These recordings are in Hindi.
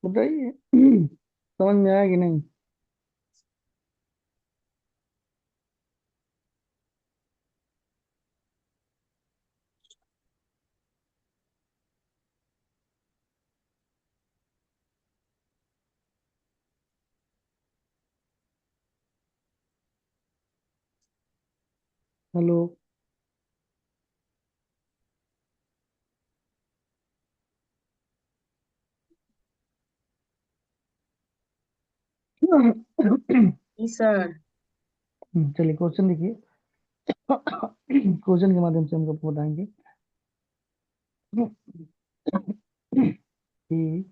बताइए। समझ में आया कि नहीं? हेलो। जी सर। चलिए क्वेश्चन देखिए। क्वेश्चन के माध्यम से हम आपको बताएंगे कि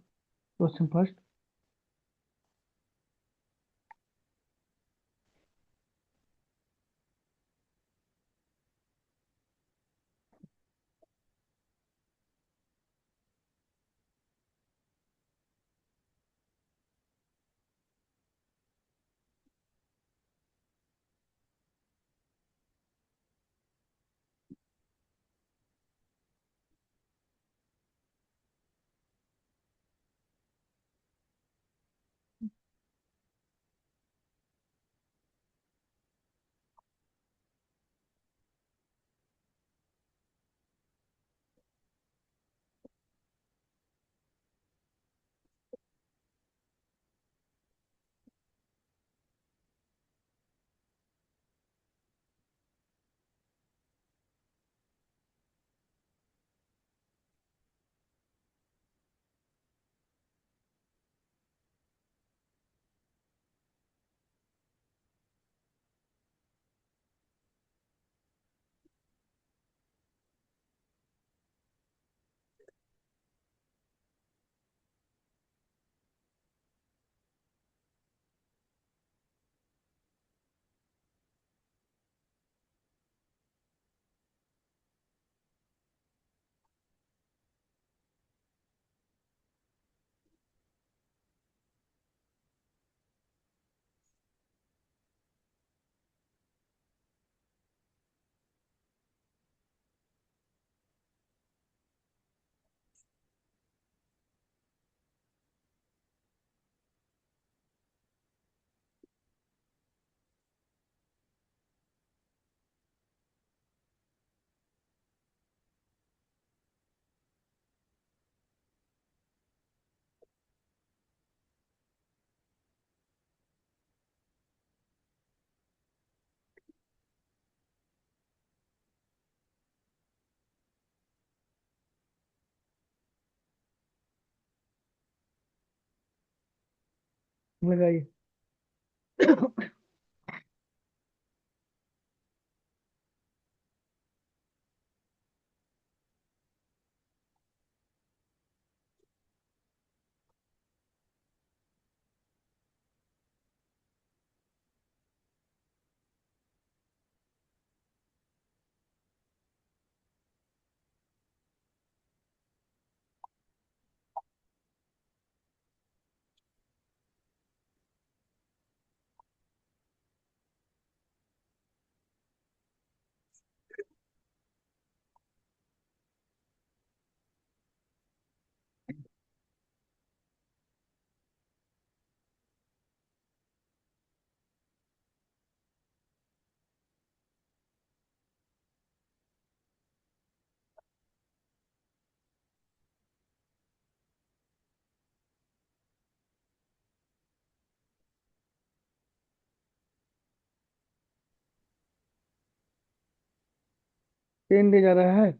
क्वेश्चन फर्स्ट। लगाइए। 10 डे जा रहा है।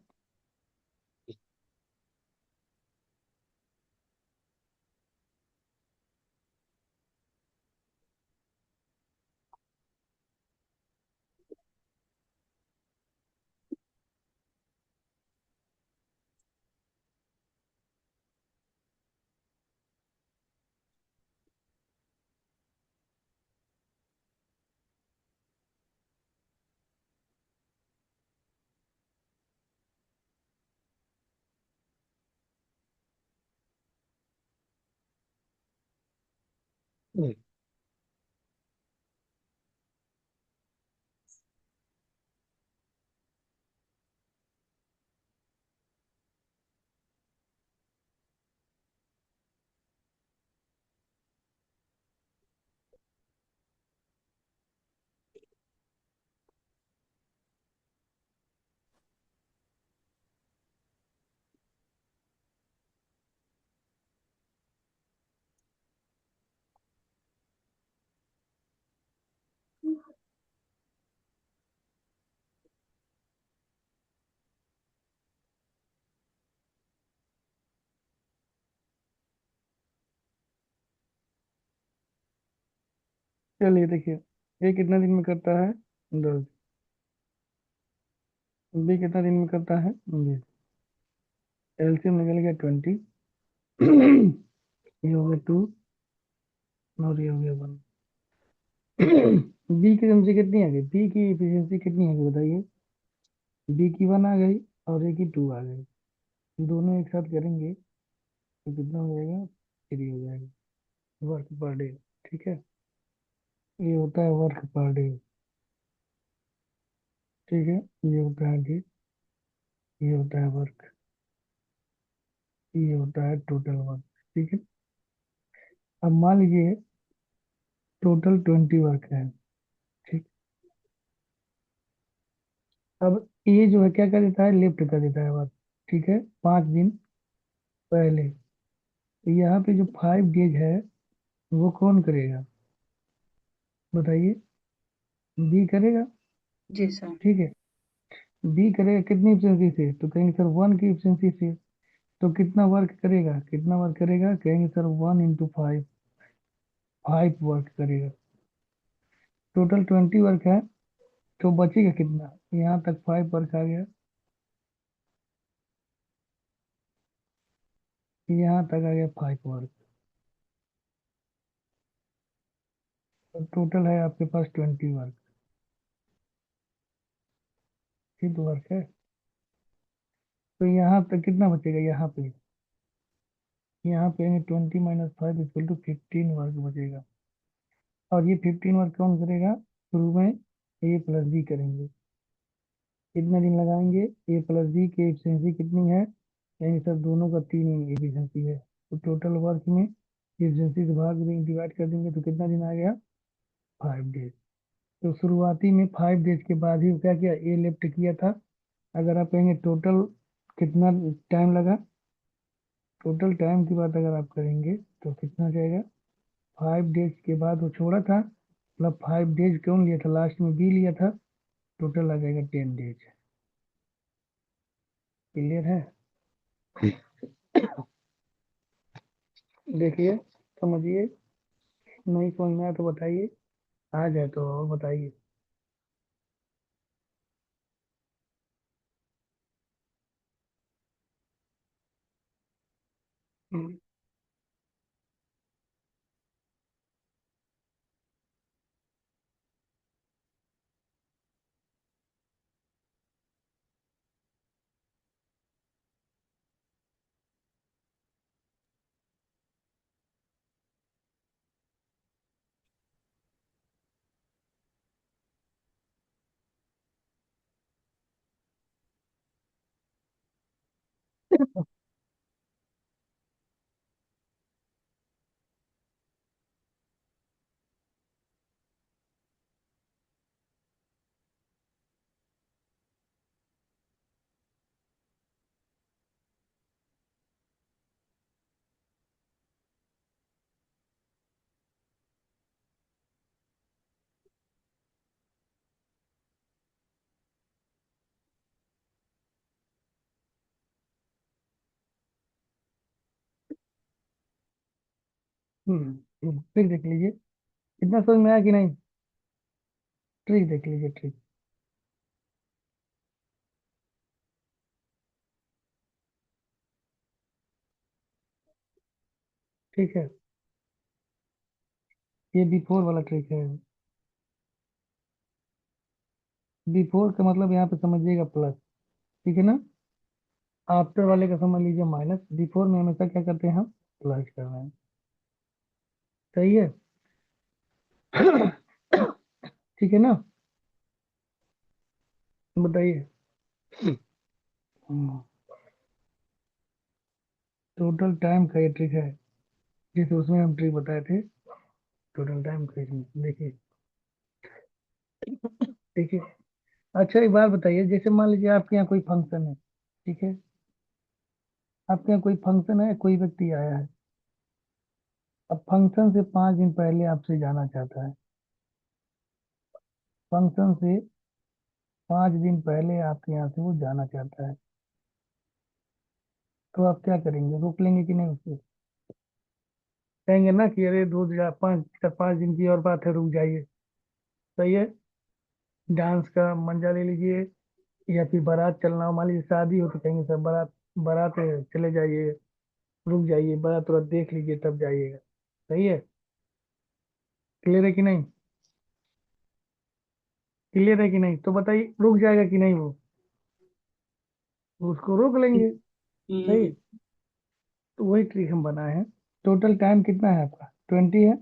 चलिए देखिए, ये कितना दिन में करता है? 10। बी कितना दिन में करता है? 20। एलसीएम निकल गया 20। ये हो गया 2 और ये हो गया 1। बी की एफिशिएंसी कितनी आ गई? बी की एफिशिएंसी कितनी आ गई बताइए? बी की 1 आ गई और ए की 2 आ गई। दोनों एक साथ करेंगे तो कितना हो जाएगा? 3 हो जाएगा वर्क पर डे। ठीक है, ये होता है वर्क पर डे। ठीक है, ये होता है डे, ये होता है वर्क, ये होता है टोटल वर्क। ठीक है, अब मान लीजिए टोटल 20 वर्क है। ठीक, अब ये जो है क्या कर देता है? लिफ्ट कर देता है वर्क। ठीक है, 5 दिन पहले। तो यहाँ पे जो 5 डेज है वो कौन करेगा बताइए? बी करेगा। जी सर। ठीक है, बी करेगा कितनी एफिशिएंसी से? तो कहेंगे सर 1 की एफिशिएंसी से। तो कितना वर्क करेगा? कितना वर्क करेगा? कहेंगे सर 1 × 5। 5 वर्क करेगा। टोटल 20 वर्क है, तो बचेगा कितना? यहाँ तक 5 वर्क आ गया, यहाँ तक आ गया 5 वर्क। तो टोटल है आपके पास 20 वर्क। ठीक वर्क है। तो यहाँ तक कितना बचेगा? यहाँ पे 20 - 5 = 15 वर्क बचेगा। और ये 15 वर्क कौन करेगा? शुरू में ए प्लस बी करेंगे। कितना दिन लगाएंगे? ए प्लस बी की एफिशिएंसी कितनी है? यानी सर दोनों का 3 एफिशिएंसी है। तो टोटल वर्क में एफिशिएंसी से भाग देंगे, डिवाइड कर देंगे, तो कितना दिन आ गया? 5 डेज। तो शुरुआती में 5 डेज के बाद ही क्या किया? ए लेफ्ट किया था। अगर आप कहेंगे टोटल कितना टाइम लगा, टोटल टाइम की बात अगर आप करेंगे तो कितना जाएगा? 5 डेज के बाद वो छोड़ा था, मतलब 5 डेज कौन लिया था? लास्ट में बी लिया था। टोटल आ जाएगा 10 डेज। क्लियर है? देखिए, समझिए, नहीं समझ में आया तो बताइए, आ जाए तो और बताइए। हम्म, ट्रिक देख लीजिए। इतना समझ में आया कि नहीं? ट्रिक देख लीजिए, ट्रिक। ठीक है, ये बिफोर वाला ट्रिक है। बिफोर का मतलब यहाँ पे समझिएगा प्लस, ठीक है ना। आफ्टर वाले का समझ लीजिए माइनस। बिफोर में हमेशा क्या करते हैं हम? प्लस कर रहे हैं। सही है। ठीक है ना। बताइए। टोटल टाइम का ये ट्रिक है, जैसे उसमें हम ट्रिक बताए थे। टोटल टाइम का इसमें देखिए। देखिए, अच्छा एक बात बताइए, जैसे मान लीजिए आपके यहाँ कोई फंक्शन है, ठीक है। आपके यहाँ कोई फंक्शन है, कोई व्यक्ति आया है। अब फंक्शन से 5 दिन पहले आपसे जाना चाहता है। फंक्शन से 5 दिन पहले आपके यहाँ से वो जाना चाहता है। तो आप क्या करेंगे? रोक लेंगे कि नहीं उसको? कहेंगे ना कि अरे 5 दिन की और बात है, रुक जाइए। सही है। डांस का मजा ले लीजिए। या फिर बारात चलना हो, मान लीजिए शादी हो, तो कहेंगे सर बारात, बारात है, चले जाइए, रुक जाइए, बारात तुरंत देख लीजिए तब जाइएगा। सही है। क्लियर है कि नहीं? क्लियर है कि नहीं? तो बताइए, रुक जाएगा कि नहीं वो? उसको रोक लेंगे। सही। हम्म। तो वही ट्रिक हम बनाए हैं। टोटल टाइम कितना है आपका? 20 है।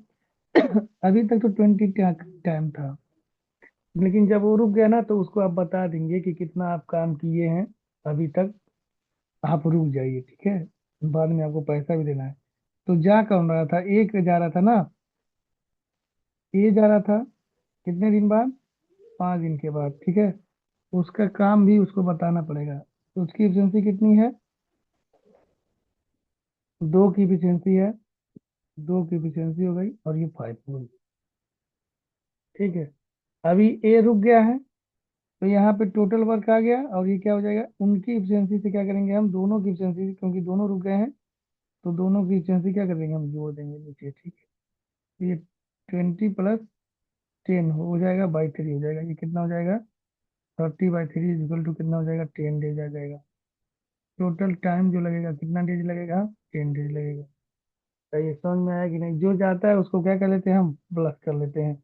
अभी तक तो 20 टाइम था, लेकिन जब वो रुक गया ना, तो उसको आप बता देंगे कि कितना आप काम किए हैं अभी तक। आप रुक जाइए, ठीक है। बाद में आपको पैसा भी देना है। तो जा कौन रहा था? एक जा रहा था ना। ये जा रहा था कितने दिन बाद? 5 दिन के बाद, ठीक है। उसका काम भी उसको बताना पड़ेगा। तो उसकी एफिशिएंसी कितनी है? 2 की एफिशिएंसी है। 2 की एफिशिएंसी हो गई, और ये 5 हो गई। ठीक है। अभी ए रुक गया है, तो यहाँ पे टोटल वर्क आ गया, और ये क्या हो जाएगा? उनकी एफिशिएंसी से क्या करेंगे हम? दोनों की एफिशिएंसी, क्योंकि दोनों रुक गए हैं, तो दोनों की एफिशिएंसी क्या कर देंगे हम? जोड़ देंगे नीचे, ठीक है। तो ये 20 + 10 हो जाएगा, बाई 3 हो जाएगा। ये कितना हो जाएगा? 30/3 इक्वल टू कितना हो जाएगा? 10 डेज आ जाएगा। टोटल टाइम जो लगेगा, कितना डेज लगेगा? 10 डेज लगेगा। तो ये समझ में आया कि नहीं? जो जाता है उसको क्या कर लेते हैं हम? प्लस कर लेते हैं।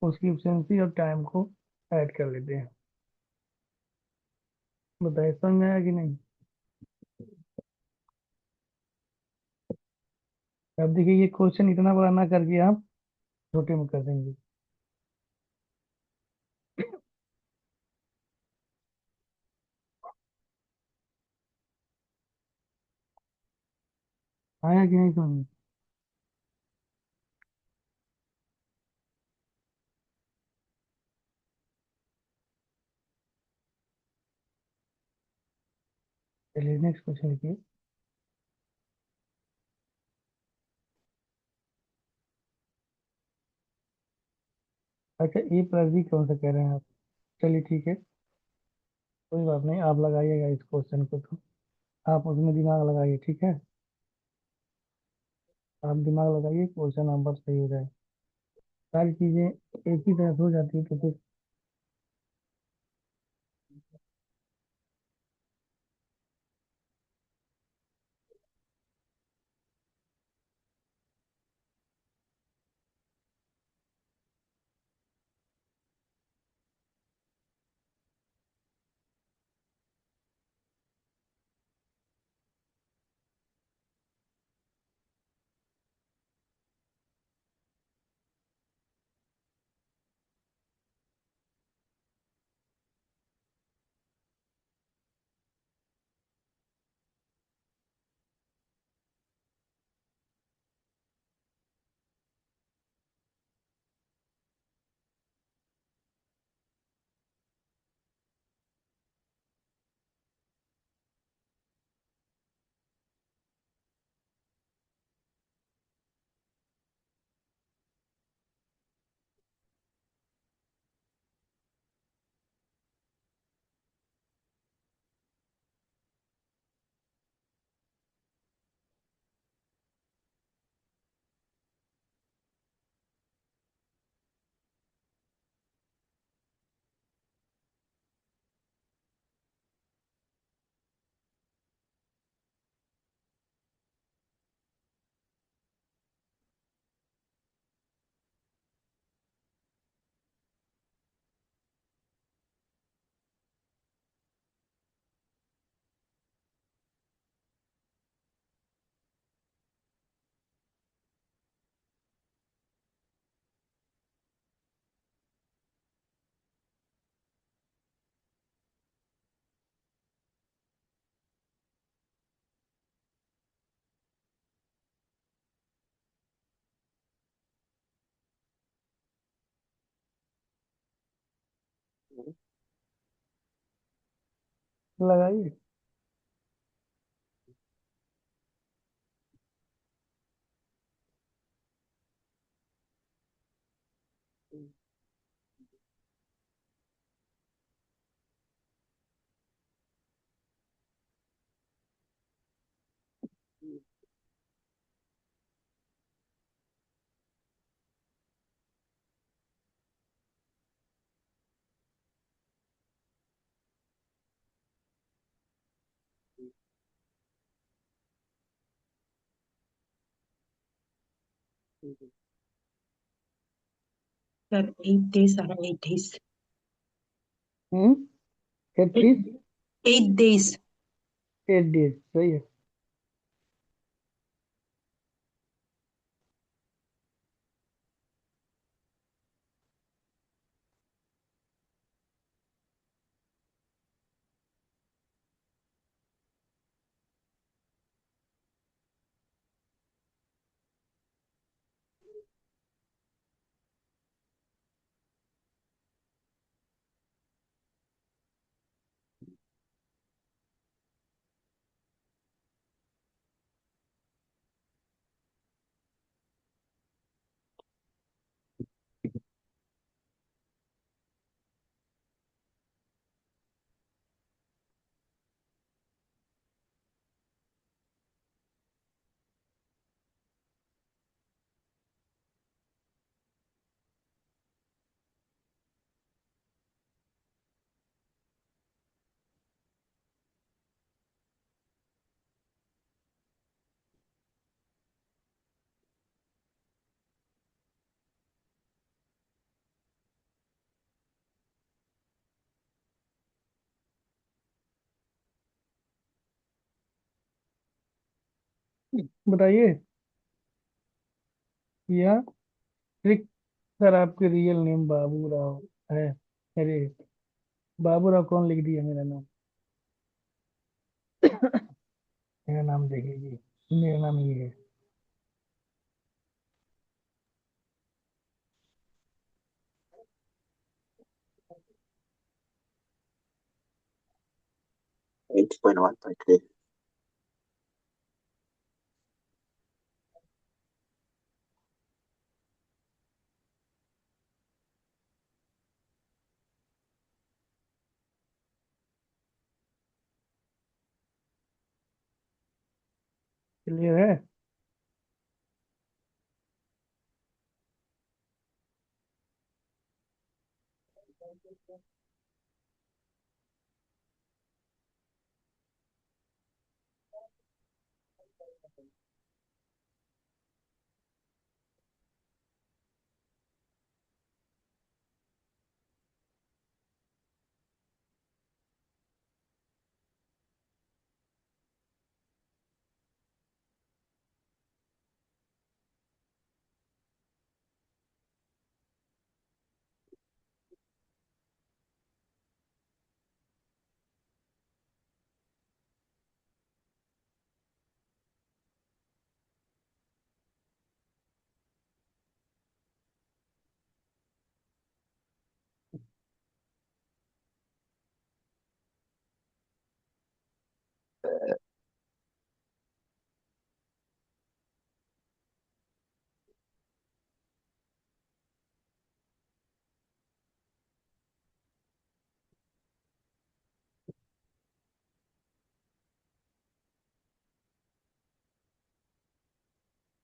उसकी एफिशिएंसी और टाइम को ऐड कर लेते हैं। बताइए, समझ में आया कि नहीं? अब देखिए, ये क्वेश्चन इतना बड़ा ना करके आप छोटे में कर देंगे। आया कि नहीं समझ में? चलिए नेक्स्ट क्वेश्चन लिखिए। अच्छा, ए प्लस बी कौन सा कह रहे हैं आप? चलिए ठीक है, कोई बात नहीं, आप लगाइएगा इस क्वेश्चन को, तो आप उसमें दिमाग लगाइए, ठीक है। आप दिमाग लगाइए, क्वेश्चन नंबर सही हो जाए। सारी चीजें एक ही तरह से हो जाती है तो फिर। लगाइए। Sir, 8 days are 8 days. Hmm. 33। 8 days. 8 days सही है। बताइए। या ट्रिक। सर आपके रियल नेम बाबू राव है। अरे, बाबू राव कौन लिख दिया मेरा नाम? मेरा नाम देखिए जी। मेरा नाम ये है। H.1.3. क्लियर है?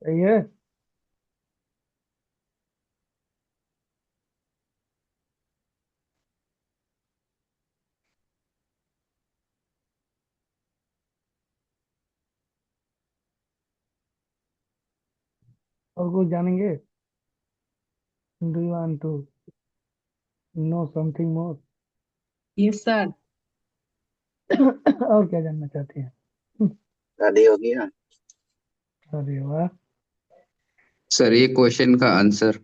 सही है। और कुछ जानेंगे? Do you want to know something more? Yes, sir. और क्या जानना चाहते हैं? शादी हो गया। अरे वाह। सर ये क्वेश्चन का आंसर।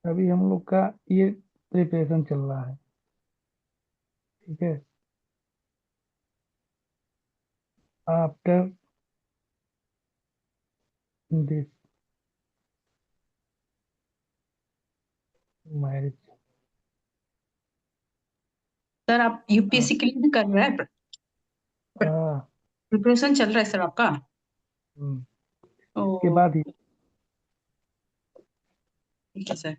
अभी हम लोग का ये प्रिपरेशन चल रहा है। ठीक है। After this marriage. सर आप यूपीएससी के लिए भी कर रहे हैं? हाँ। प्रिपरेशन चल रहा है सर आपका? इसके ओ बाद ही ठीक है सर।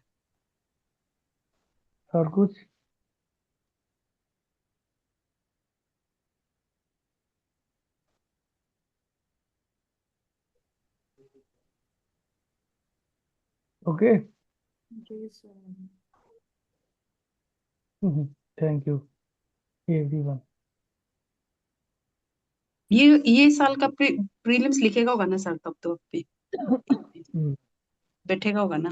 और कुछ? ओके। जी सर। Thank you everyone. ये साल का प्रीलिम्स लिखेगा होगा ना सर, तब तो बैठेगा होगा ना?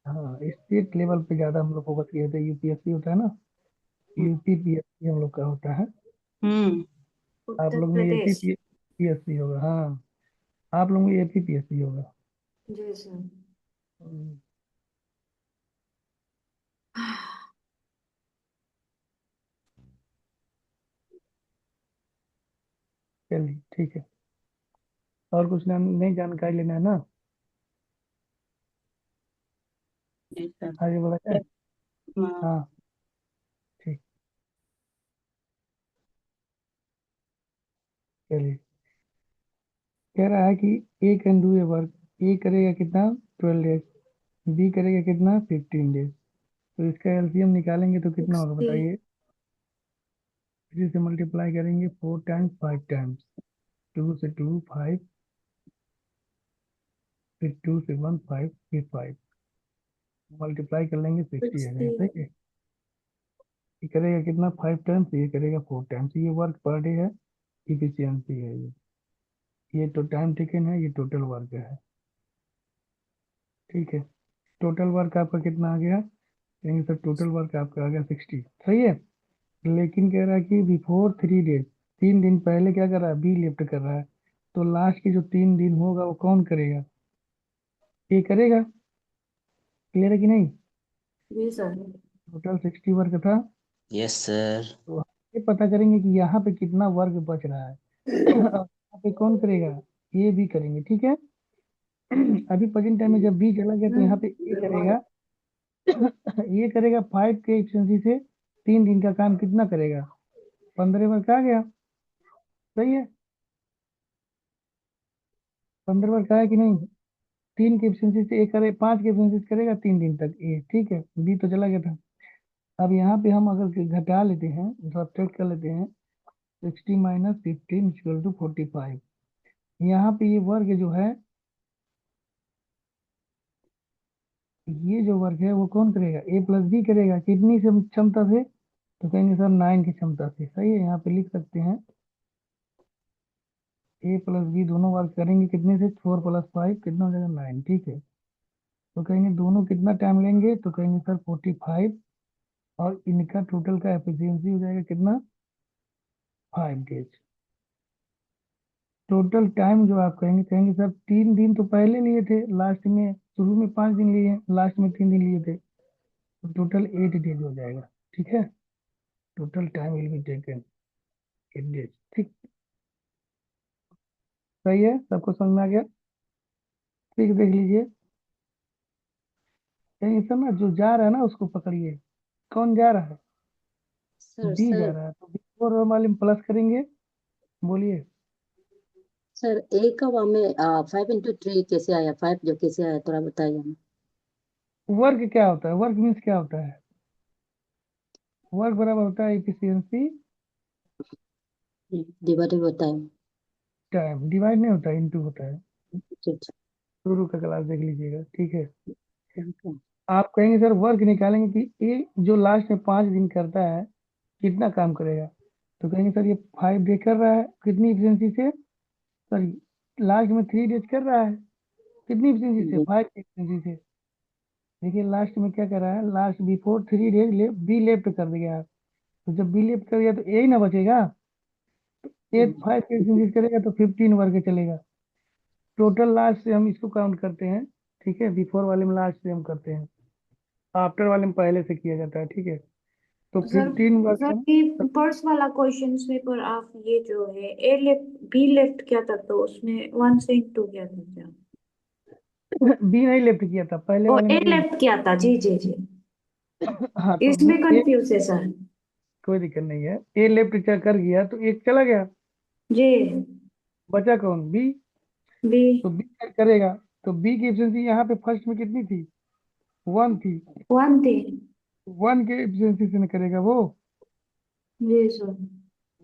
हाँ, स्टेट लेवल पे ज्यादा हम लोग फोकस किए थे। यूपीएससी होता है ना, यूपी पीएससी हम लोग का होता है। हम्म। आप उत्तर लोग में एपी प्रदेश। पीएससी होगा। हाँ, आप लोग में एपी पीएससी होगा। जी सर। हम्म, चलिए ठीक है। और कुछ नई जानकारी लेना है ना, जी सर। आगे बढ़ा जाए। हाँ, हाँ ठीक। चलिए, कह रहा है कि ए कैन डू ए वर्क। ए करेगा कितना? 12 डेज। बी करेगा कितना? 15 डेज। तो इसका एलसीएम निकालेंगे तो कितना होगा 60। बताइए। 3 से मल्टीप्लाई करेंगे 4 टाइम्स 5 टाइम्स। 2 से 2 5, फिर 2 से 1 5, फिर 5। मल्टीप्लाई कर लेंगे 60 आ 60। जाएगा। सही है। ये करेगा कितना? 5 टाइम्स, ये करेगा 4 टाइम्स। ये वर्क पर डे है, इफिशियंसी है ये तो टाइम टेकन है, ये टोटल वर्क है। ठीक है। टोटल वर्क आपका कितना आ गया? कहेंगे सर टोटल वर्क आपका आ गया 60। सही है। लेकिन कह रहा है कि बिफोर 3 डेज, 3 दिन पहले क्या कर रहा है? बी लिफ्ट कर रहा है। तो लास्ट के जो 3 दिन होगा वो कौन करेगा? ये करेगा। क्लियर है कि नहीं? जी सर। टोटल 60 वर्क था। Yes sir. तो ये पता करेंगे कि यहाँ पे कितना वर्क बच रहा है। और यहाँ पे कौन करेगा? ये भी करेंगे। ठीक है। अभी प्रेजेंट टाइम में जब बी चला गया तो यहाँ पे ए करेगा। ये करेगा 5 के एफिशिएंसी से। 3 दिन का काम कितना करेगा? 15 वर्क आ गया। सही है। 15 वर्क आया कि नहीं? 3 की एफिशिएंसी से ए करे, 5 की एफिशिएंसी से करेगा 3 दिन तक ए। ठीक है, बी तो चला गया था। अब यहाँ पे हम अगर घटा लेते हैं, सब्ट्रैक्ट कर लेते हैं, 60 माइनस 15 इक्वल टू 45। यहाँ पे ये वर्ग जो है, ये जो वर्ग है वो कौन करेगा? ए प्लस बी करेगा। कितनी क्षमता से? तो कहेंगे सर 9 की क्षमता से। सही है। यहाँ पे लिख सकते हैं ए प्लस बी दोनों वर्क करेंगे कितने से? 4 प्लस 5 कितना हो जाएगा? 9। ठीक है। तो कहेंगे दोनों कितना टाइम लेंगे? तो कहेंगे सर 45। और इनका टोटल का एफिशिएंसी हो जाएगा कितना? 5 डेज। टोटल टाइम जो आप कहेंगे, कहेंगे सर 3 दिन तो पहले लिए थे, लास्ट में शुरू में 5 दिन लिए, लास्ट में 3 दिन लिए थे, तो टोटल 8 डेज हो जाएगा। ठीक है। Total time will be taken 8 days. ठीक। सही है। सबको समझ में आ गया? ठीक, देख लीजिए। कहीं सर ना, जो जा रहा है ना उसको पकड़िए। कौन जा रहा है? सर बी जा सर रहा है, तो बी और वाले में प्लस करेंगे। बोलिए। सर, ए का वहाँ में 5 into 3 कैसे आया? 5 जो कैसे आया थोड़ा बताइए हमें। वर्क क्या होता है? वर्क मीन्स क्या होता है? वर्क बराबर होता है इफिशियंसी डिवाइडेड होता है। टाइम। डिवाइड नहीं होता, इनटू होता है। अच्छा अच्छा। शुरू का क्लास देख लीजिएगा। ठीक है। ठीक है। आप कहेंगे सर वर्क निकालेंगे कि ये जो लास्ट में 5 दिन करता है कितना काम करेगा? तो कहेंगे सर ये 5 डे कर रहा है, कितनी इफिशियंसी से? सर लास्ट में 3 डेज कर रहा है, कितनी इफिशियंसी से? जी 5 की इफिशियंसी से। देखिए लास्ट में क्या कर रहा है? Last before 3 days be left कर दिया। तो जब बी लेफ्ट कर दिया तो ए ही ना बचेगा। ए 5 की इफिशियंसी करेगा तो 15 वर्ग चलेगा। टोटल लास्ट से हम इसको काउंट करते हैं। ठीक है। बिफोर वाले में लास्ट से हम करते हैं, आफ्टर वाले में पहले से किया जाता है। ठीक है। तो सर 15 वर्ग सर हम ये पर्स वाला क्वेश्चन पेपर आप ये जो है ए लेफ्ट बी लेफ्ट क्या था, तो उसमें 1 से इंटू क्या था क्या? बी नहीं लेफ्ट किया था, पहले ओ वाले ए में ए। लेफ्ट क्या था? जी जी जी। हाँ तो इसमें ए, कंफ्यूज है सर। कोई दिक्कत नहीं है, ए लेफ्ट कर गया तो एक चला गया, जी। बचा कौन, बी। बी। तो बी करेगा, तो बी की एफिशिएंसी यहाँ पे फर्स्ट में कितनी थी, 1 थी। 1 थी। 1 के एफिशिएंसी से न करेगा वो, जी सर।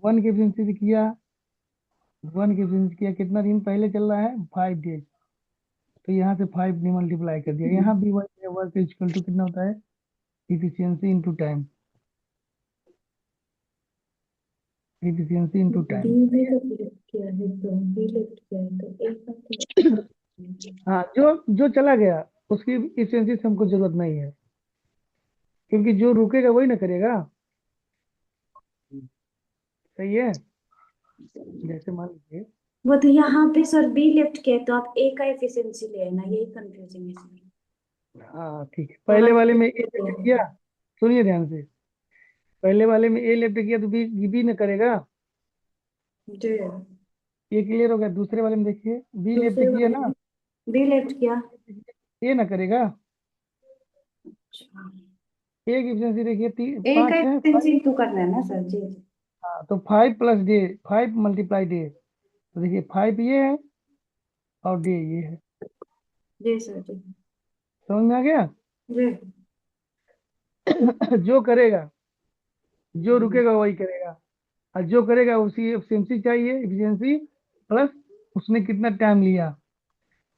1 के एफिशिएंसी से किया, 1 के एफिशिएंसी किया, कितना दिन पहले चल रहा है, 5 डेज। तो यहाँ से 5 ने मल्टीप्लाई कर दिया, यहाँ भी वर्क इक्वल टू कितना होता है, efficiency into time, efficiency into B time. भी तो लिफ्ट किया है, तो बी लिफ्ट किया है तो एक का तो हाँ, जो जो चला गया उसकी इफिशियंसी से हमको जरूरत नहीं है, क्योंकि जो रुकेगा वही ना करेगा। सही है। जैसे मान लीजिए, वो तो यहाँ पे सर बी लिफ्ट किया है, तो आप ए का एफिशिएंसी ले आना, यही कंफ्यूजिंग है सर। हाँ ठीक है, थोड़ा पहले वाले सा में ए लेफ्ट तो किया, सुनिए ध्यान से, पहले वाले में ए लेफ्ट किया तो बी बी ना करेगा, जी। ये क्लियर हो गया। दूसरे वाले में देखिए, बी लेफ्ट दूसरे किया वाले ना, में बी लिफ्ट किया। ए ना करेगा, अच्छा। ए की एफिशिएंसी देखिए ए का 5 है, एफिशिएंसी टू करना है ना सर? जी जी। हाँ तो 5 प्लस डे, 5 मल्टीप्लाई डे, तो देखिए 5 ये है और डे ये है। जी सर जी। समझ में आ गया। जी। जो करेगा, जो रुकेगा वही करेगा, और जो करेगा उसी एफिशिएंसी चाहिए, एफिशिएंसी प्लस उसने कितना टाइम लिया।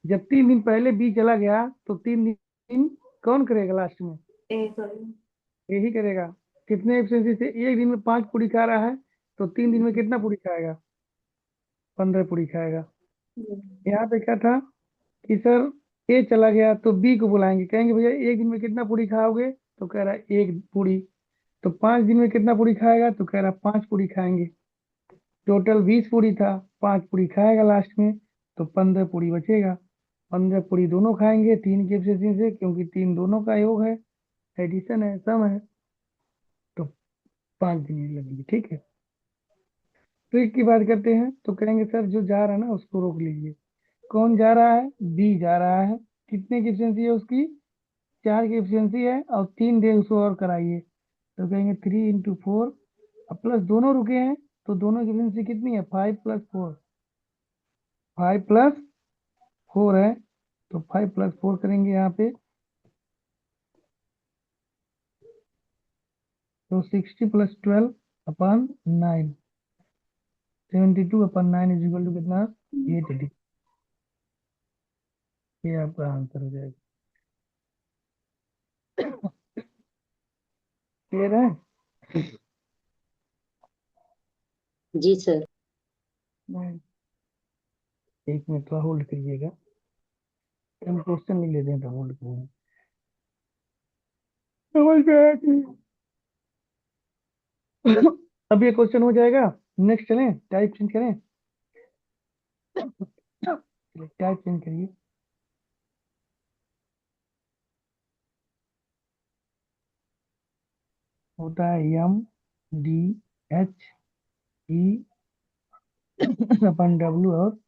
जब 3 दिन पहले बी चला गया तो 3 दिन कौन करेगा लास्ट में, ए सर। यही करेगा। कितने एफिशिएंसी से, एक दिन में 5 पूरी खा रहा है, तो 3 दिन में कितना पूरी खाएगा, 15 पूरी खाएगा। यहाँ पे क्या था कि सर ए चला गया तो बी को बुलाएंगे, कहेंगे भैया एक दिन में कितना पूरी खाओगे, तो कह रहा है 1 पूरी। तो 5 दिन में कितना पूरी खाएगा, तो कह रहा है 5 पूरी खाएंगे। टोटल 20 पूरी था, 5 पूरी खाएगा लास्ट में, तो 15 पूरी बचेगा। 15 पूरी दोनों खाएंगे 3 की एफिशिएंसी से, क्योंकि 3 दोनों का योग है, एडिशन है, सम है। तो 5 दिन ही लगेंगे, ठीक है। ट्रिक की बात करते हैं तो कहेंगे सर जो जा रहा है ना उसको रोक लीजिए। कौन जा रहा है, बी जा रहा है। कितने की एफिशिएंसी है उसकी, 4 की एफिशिएंसी है, और 3 डे उसको और कराइए, तो कहेंगे 3 × 4, प्लस दोनों रुके हैं, तो दोनों की एफिशिएंसी कितनी है, 5 + 4, 5 + 4 है, तो 5 + 4 करेंगे यहाँ पे, तो 60 + 12/9, 72/9 इज इक्वल टू कितना, 880। ये आपका आंसर हो जाएगा। क्लियर है। जी सर। एक मिनट थोड़ा होल्ड करिएगा, हम क्वेश्चन नहीं लेते हैं तो होल्ड करिए। समझ में आया कि अब ये क्वेश्चन हो जाएगा। नेक्स्ट चलें, टाइप चेंज करें, टाइप चेंज करिए। होता है MDHE/W और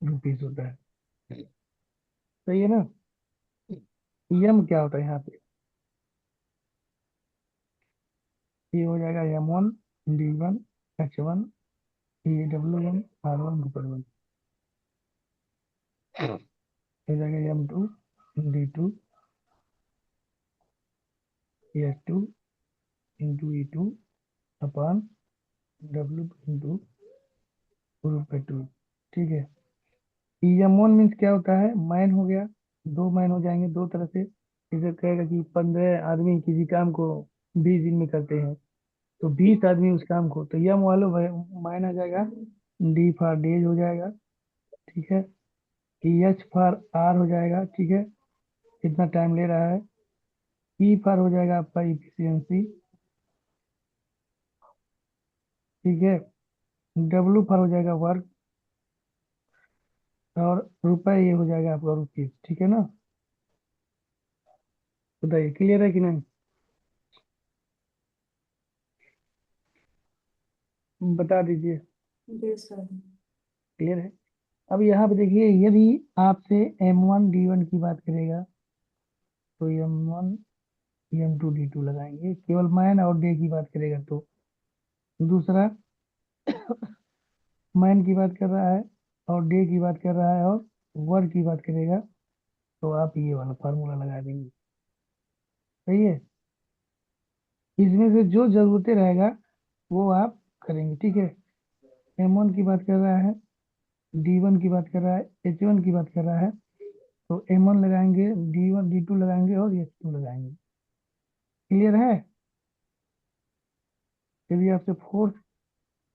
रुपीज होता है। सही है ना। एम क्या होता है यहाँ पे, ये हो जाएगा M1D1H1EW1R1/1, हो जाएगा M2D2S2×E2/W2, ठीक है। एम1 मीन्स क्या होता है, मैन हो गया, 2 मैन हो जाएंगे दो तरह से। जैसे कहेगा कि 15 आदमी किसी काम को 20 दिन में करते हैं, तो 20 आदमी उस काम को, तो यम वालो मैन आ जाएगा, डी फॉर डेज हो जाएगा, ठीक है। एच फॉर आर हो जाएगा, ठीक है, कितना टाइम ले रहा है। ई फॉर हो जाएगा आपका इफिशियंसी, ठीक है। डब्ल्यू फॉर हो जाएगा वर्क, और रुपए ये हो जाएगा आपका रुपीज, ठीक है ना। बताइए क्लियर है कि नहीं, बता दीजिए। जी सर। क्लियर है। अब यहाँ पे देखिए, यदि आपसे M1D1 की बात करेगा, तो M1 PM2D2 लगाएंगे, केवल मैन और डे की बात करेगा तो। दूसरा मैन की बात कर रहा है और डे की बात कर रहा है और वर्क की बात करेगा, तो आप ये वाला फार्मूला लगा देंगे। सही है। इसमें से जो जरूरतें रहेगा वो आप करेंगे, ठीक है। M1 की बात कर रहा है, D1 की बात कर रहा है, H1 की बात कर रहा है, तो M1 लगाएंगे, D1 D2 लगाएंगे और H2 लगाएंगे। क्लियर है। यदि आपसे फोर्थ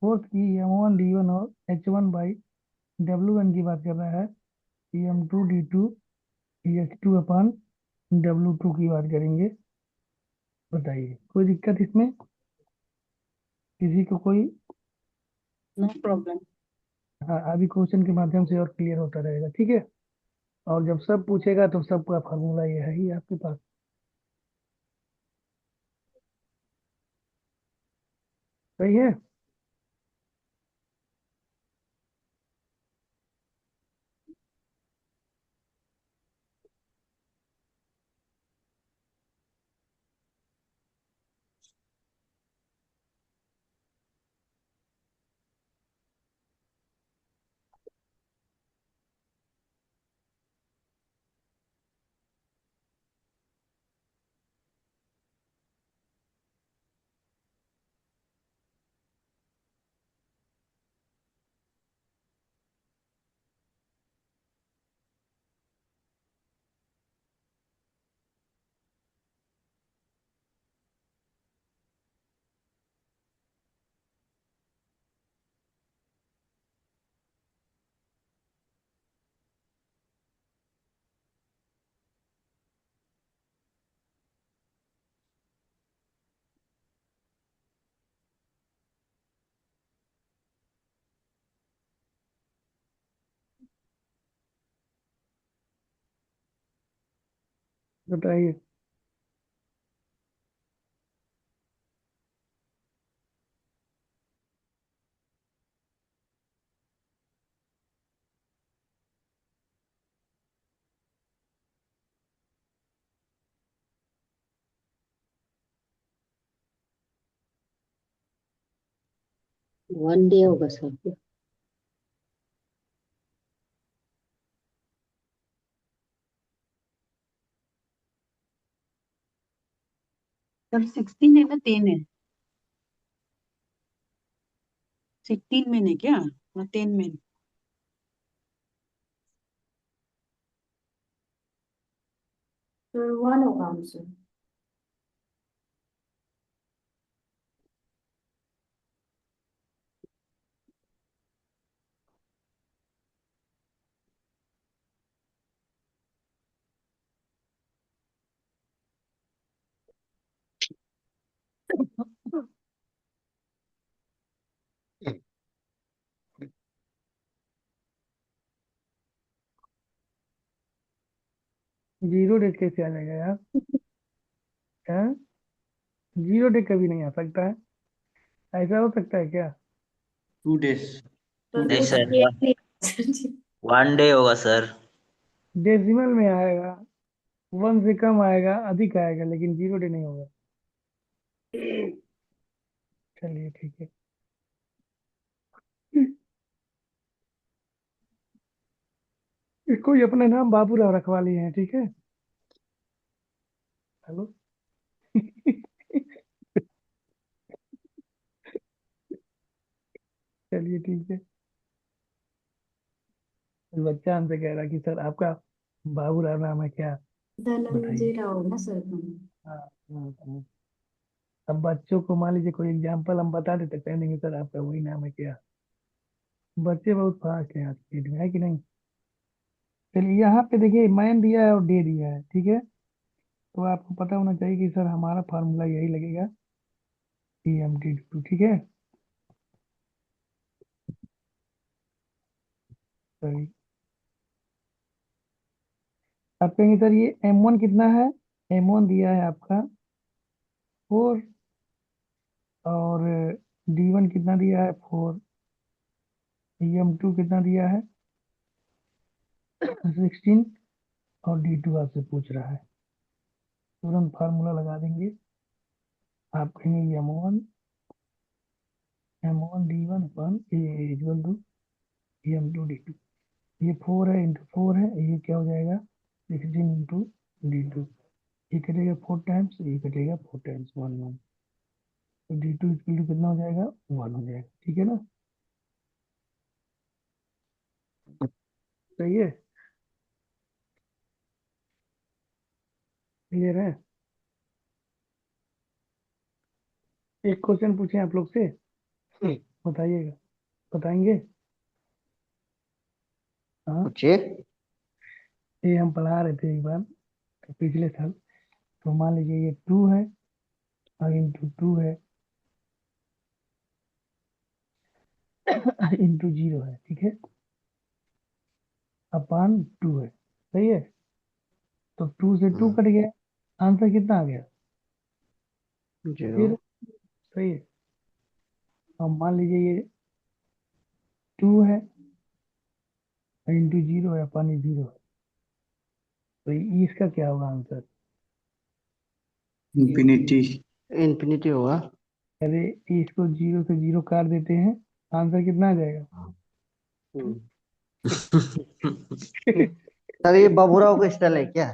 फोर्थ की M1 D1 और H1 बाई W1 की बात कर रहा है, M2 D2 H2 अपन W2 की बात करेंगे। बताइए कोई दिक्कत इसमें, किसी को कोई? No problem. हाँ, अभी क्वेश्चन के माध्यम से और क्लियर होता रहेगा, ठीक है। और जब सब पूछेगा तो सबका फार्मूला ये है ही आपके पास। सही है। बताइए। वन डे होगा सर। सर 16 है ना 10 है? 16 में है क्या ना 10 में? सर 1 होगा आंसर। जीरो डेट कैसे आ जाएगा यार? हाँ? जीरो डेट कभी नहीं आ सकता है, ऐसा हो सकता है क्या? 2 days। तो नहीं फिर सर, ये नहीं आंसर जी। 1 day होगा सर। डेसिमल में आएगा, 1 से कम आएगा, अधिक आएगा, लेकिन जीरो डे नहीं होगा। चलिए ठीक है। कोई अपना नाम बाबूराव रखवा लिए हैं, ठीक है। हेलो। चलिए ठीक है। बच्चा हमसे कह रहा कि सर आपका बाबूराव नाम है क्या? धनंजय बताइए। राव ना सर तुम। हाँ, हाँ। अब बच्चों को मान लीजिए कोई एग्जाम्पल हम बता देते, कह देंगे सर आपका वही नाम है क्या? बच्चे बहुत फास्ट हैं आज की डेट में, है कि नहीं? चलिए यहाँ पे देखिए, मैन दिया है और डे दिया है, ठीक है। तो आपको पता होना चाहिए कि सर हमारा फार्मूला यही लगेगा, PM2D2, ठीक है। सही। आप कहेंगे सर ये M1 कितना है? M1 दिया है आपका 4, और D1 कितना दिया है? 4। PM2 कितना दिया है? 16। और D2 आपसे पूछ रहा है। तुरंत फार्मूला लगा देंगे। आप कहेंगे m1 d1 upon A equal to m2 d2। ये 4 है इंटू 4 है, ये क्या हो जाएगा 16 इंटू d2। ये कटेगा 4 टाइम्स, ये कटेगा 4 टाइम्स 1 1, तो d2 इक्वल टू कितना हो जाएगा 1 हो जाएगा। ठीक है ना, सही है, क्लियर है। एक क्वेश्चन पूछे आप लोग से, बताइएगा, बताएंगे। हाँ, पूछिए। ये हम पढ़ा रहे थे एक बार पिछले साल। तो मान लीजिए ये 2 है और इंटू 2 है इंटू 0 है, ठीक है, अपान 2 है, सही है। तो 2 से 2 कट गया, आंसर कितना आ गया 0। 0, सही है। अब मान लीजिए ये 2 है इंटू 0 है अपान 0 है, तो इसका क्या होगा आंसर। इंफिनिटी। इंफिनिटी होगा। अरे इसको 0 से 0 काट देते हैं, आंसर कितना आ जाएगा। सर ये बाबूराव का स्टाइल है क्या?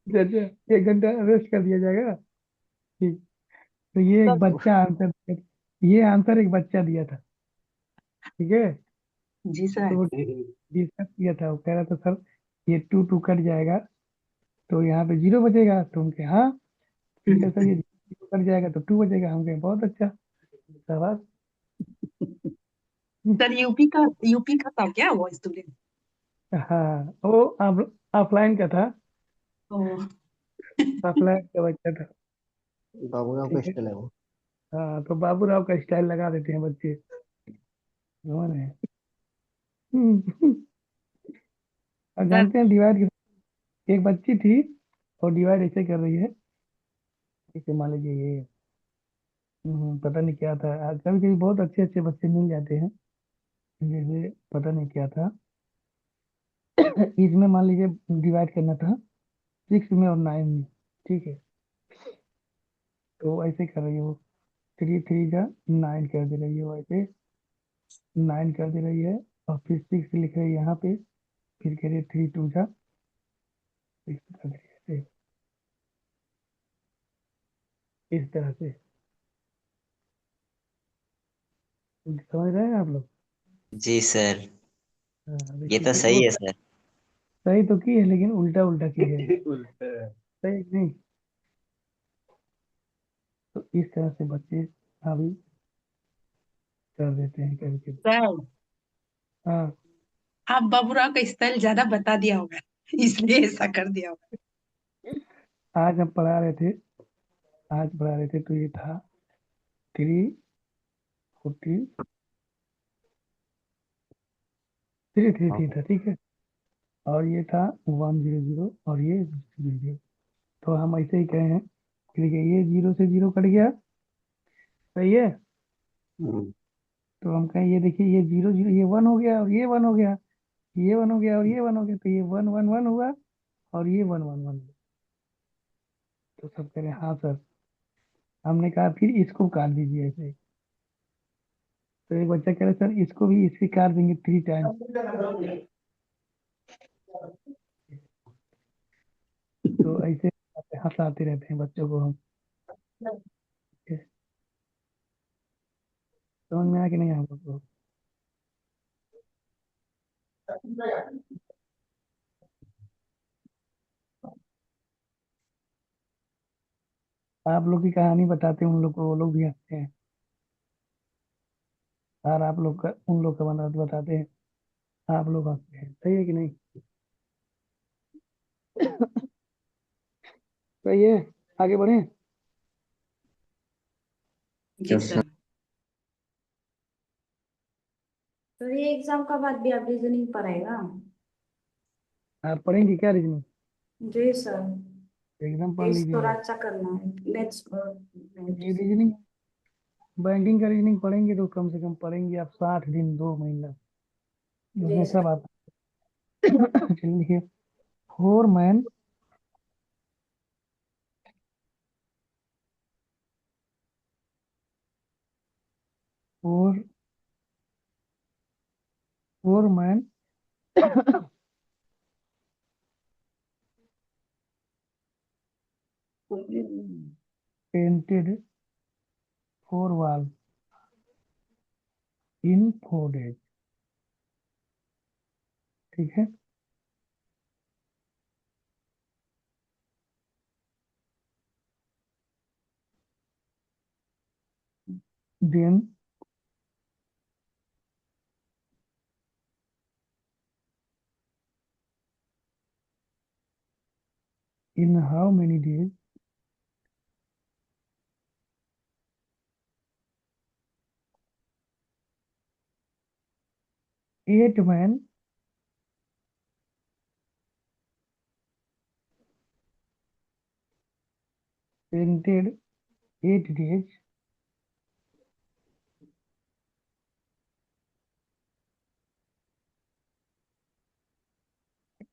अच्छा, 1 घंटा रेस्ट कर दिया जाएगा, ठीक। तो ये एक बच्चा आंसर, ये आंसर एक बच्चा दिया था, ठीक है। जी सर। तो वो डिस्कस किया था, वो कह रहा था सर ये 2 2 कट जाएगा तो यहाँ पे 0 बचेगा, तो उनके हाँ, ठीक है सर ये 0 कट जाएगा तो 2 बचेगा, हम कहे बहुत अच्छा, शाबाश। सर यूपी का था क्या वो स्टूडेंट? हाँ, वो ऑफलाइन का था, ओ। ऑफलाइन का बच्चा था, बाबूराव का ठीक है। स्टाइल है वो। हाँ, तो बाबू राव का स्टाइल लगा देते हैं बच्चे, समझ रहे हैं। हम्म, और सर जानते हैं डिवाइड, एक बच्ची थी और डिवाइड ऐसे कर रही है, जैसे मान लीजिए ये पता नहीं क्या था, कभी कभी बहुत अच्छे अच्छे बच्चे मिल जाते हैं, जैसे पता नहीं क्या था। इसमें मान लीजिए डिवाइड करना था 6 में और 9 में, ठीक है। तो ऐसे कर रही है वो, 3 3 का 9 कर दे रही है, वो ऐसे 9 कर दे रही है, और फिर 6 लिख रही है यहाँ पे, फिर कह रही है 3 2 का 6 कर दे रही है, इस तरह से। समझ रहे हैं आप लोग। जी सर, हाँ, ये तो देखिए वो सही है सर। सही तो की है, लेकिन उल्टा उल्टा की है, सही नहीं। तो इस तरह से बच्चे अभी कर देते हैं कभी कभी। सर हाँ, आप बाबूराव का स्टाइल ज्यादा बता दिया होगा, इसलिए ऐसा कर दिया होगा। आज हम पढ़ा रहे थे, आज पढ़ा रहे थे तो ये था 3 14 3 3 3 था, ठीक है। और ये था 1 0 0 और ये 0 0। तो हम ऐसे ही कहे हैं, ठीक है, ये 0 से 0 कट गया, सही है। तो हम कहें ये देखिए ये 0 0 ये 1 हो गया और ये 1 हो गया, ये 1 हो गया और ये 1 हो गया, तो ये 1 1 1 हुआ और ये 1 1 1। तो सब कह रहे हैं हाँ सर। हमने कहा फिर इसको काट दीजिए ऐसे। तो एक बच्चा कह रहा है सर इसको भी इससे काट देंगे 3 टाइम्स। तो ऐसे हंसाते रहते हैं बच्चों को हम। समझ में आया कि नहीं आप लोग को। आप लोग की कहानी बताते हैं उन लोग को, वो लोग भी हंसते हैं, और आप लोग का उन लोग का बताते हैं, आप लोग हंसते हैं, सही है कि नहीं। सही है, आगे बढ़े। जी सर। तो ये एग्जाम का बाद भी आप रीजनिंग पढ़ाएगा? आप पढ़ेंगे क्या रीजनिंग, जी सर। एकदम पढ़ प्लीज थोड़ा लीजिएगा। अच्छा करना है, लेट्स ये रीजनिंग, बैंकिंग का रीजनिंग पढ़ेंगे तो कम से कम पढ़ेंगे आप 60 दिन 2 महीना, जी उसमें सब सर। आता है। चलिए four man four four man painted four wall in 4 days। ठीक है। Then in how many days 8 men painted 8 days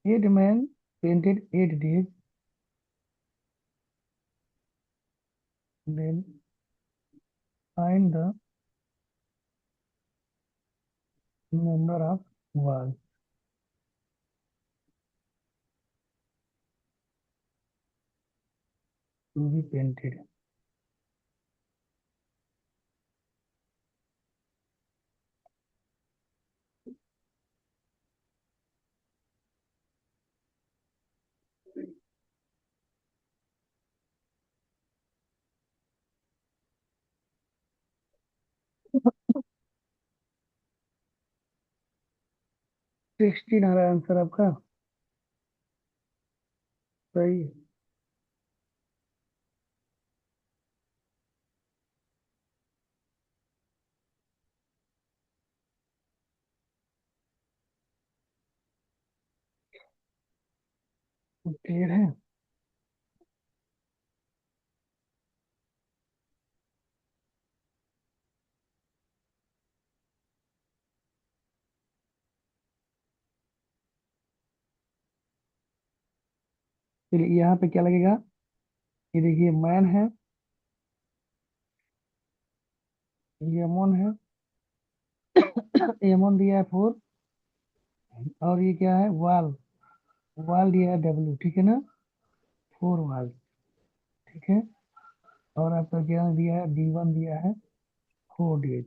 8 men painted 8 days, then find the number of walls to be painted। 16 आ रहा है आंसर आपका। सही है। क्लियर है। फिर यहाँ पे क्या लगेगा, ये देखिए मैन है, ये एमोन है, एमोन दिया है 4, और ये क्या है वाल, वाल दिया है W। ठीक है ना, 4 वाल। ठीक है। और आपका क्या दिया है, D1 दिया है 4 days।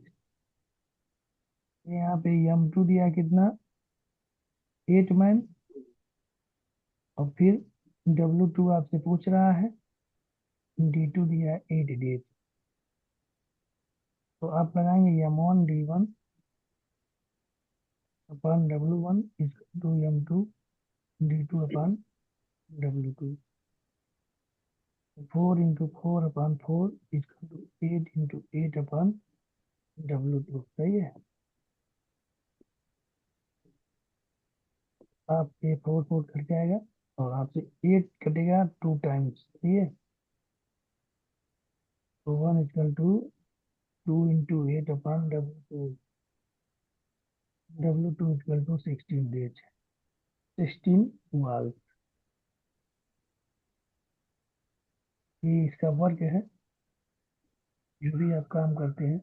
यहाँ पे M2 दिया है कितना, 8 मैन, और फिर W2 आपसे पूछ रहा है, D2 दिया है 8 days। तो आप लगाएंगे M1 D1 upon W1 is to M2 D2 upon W2। 4 into 4 upon 4 is to 8 into 8 upon W2। सही है। आपसे 4 कट जाएगा और आपसे 8 कटेगा 2 times। सही है। तो 1 = 2 into 8 upon W2। W2 = 16 days, 16 वाल। ये इसका वर्क है, जो भी आप काम करते हैं।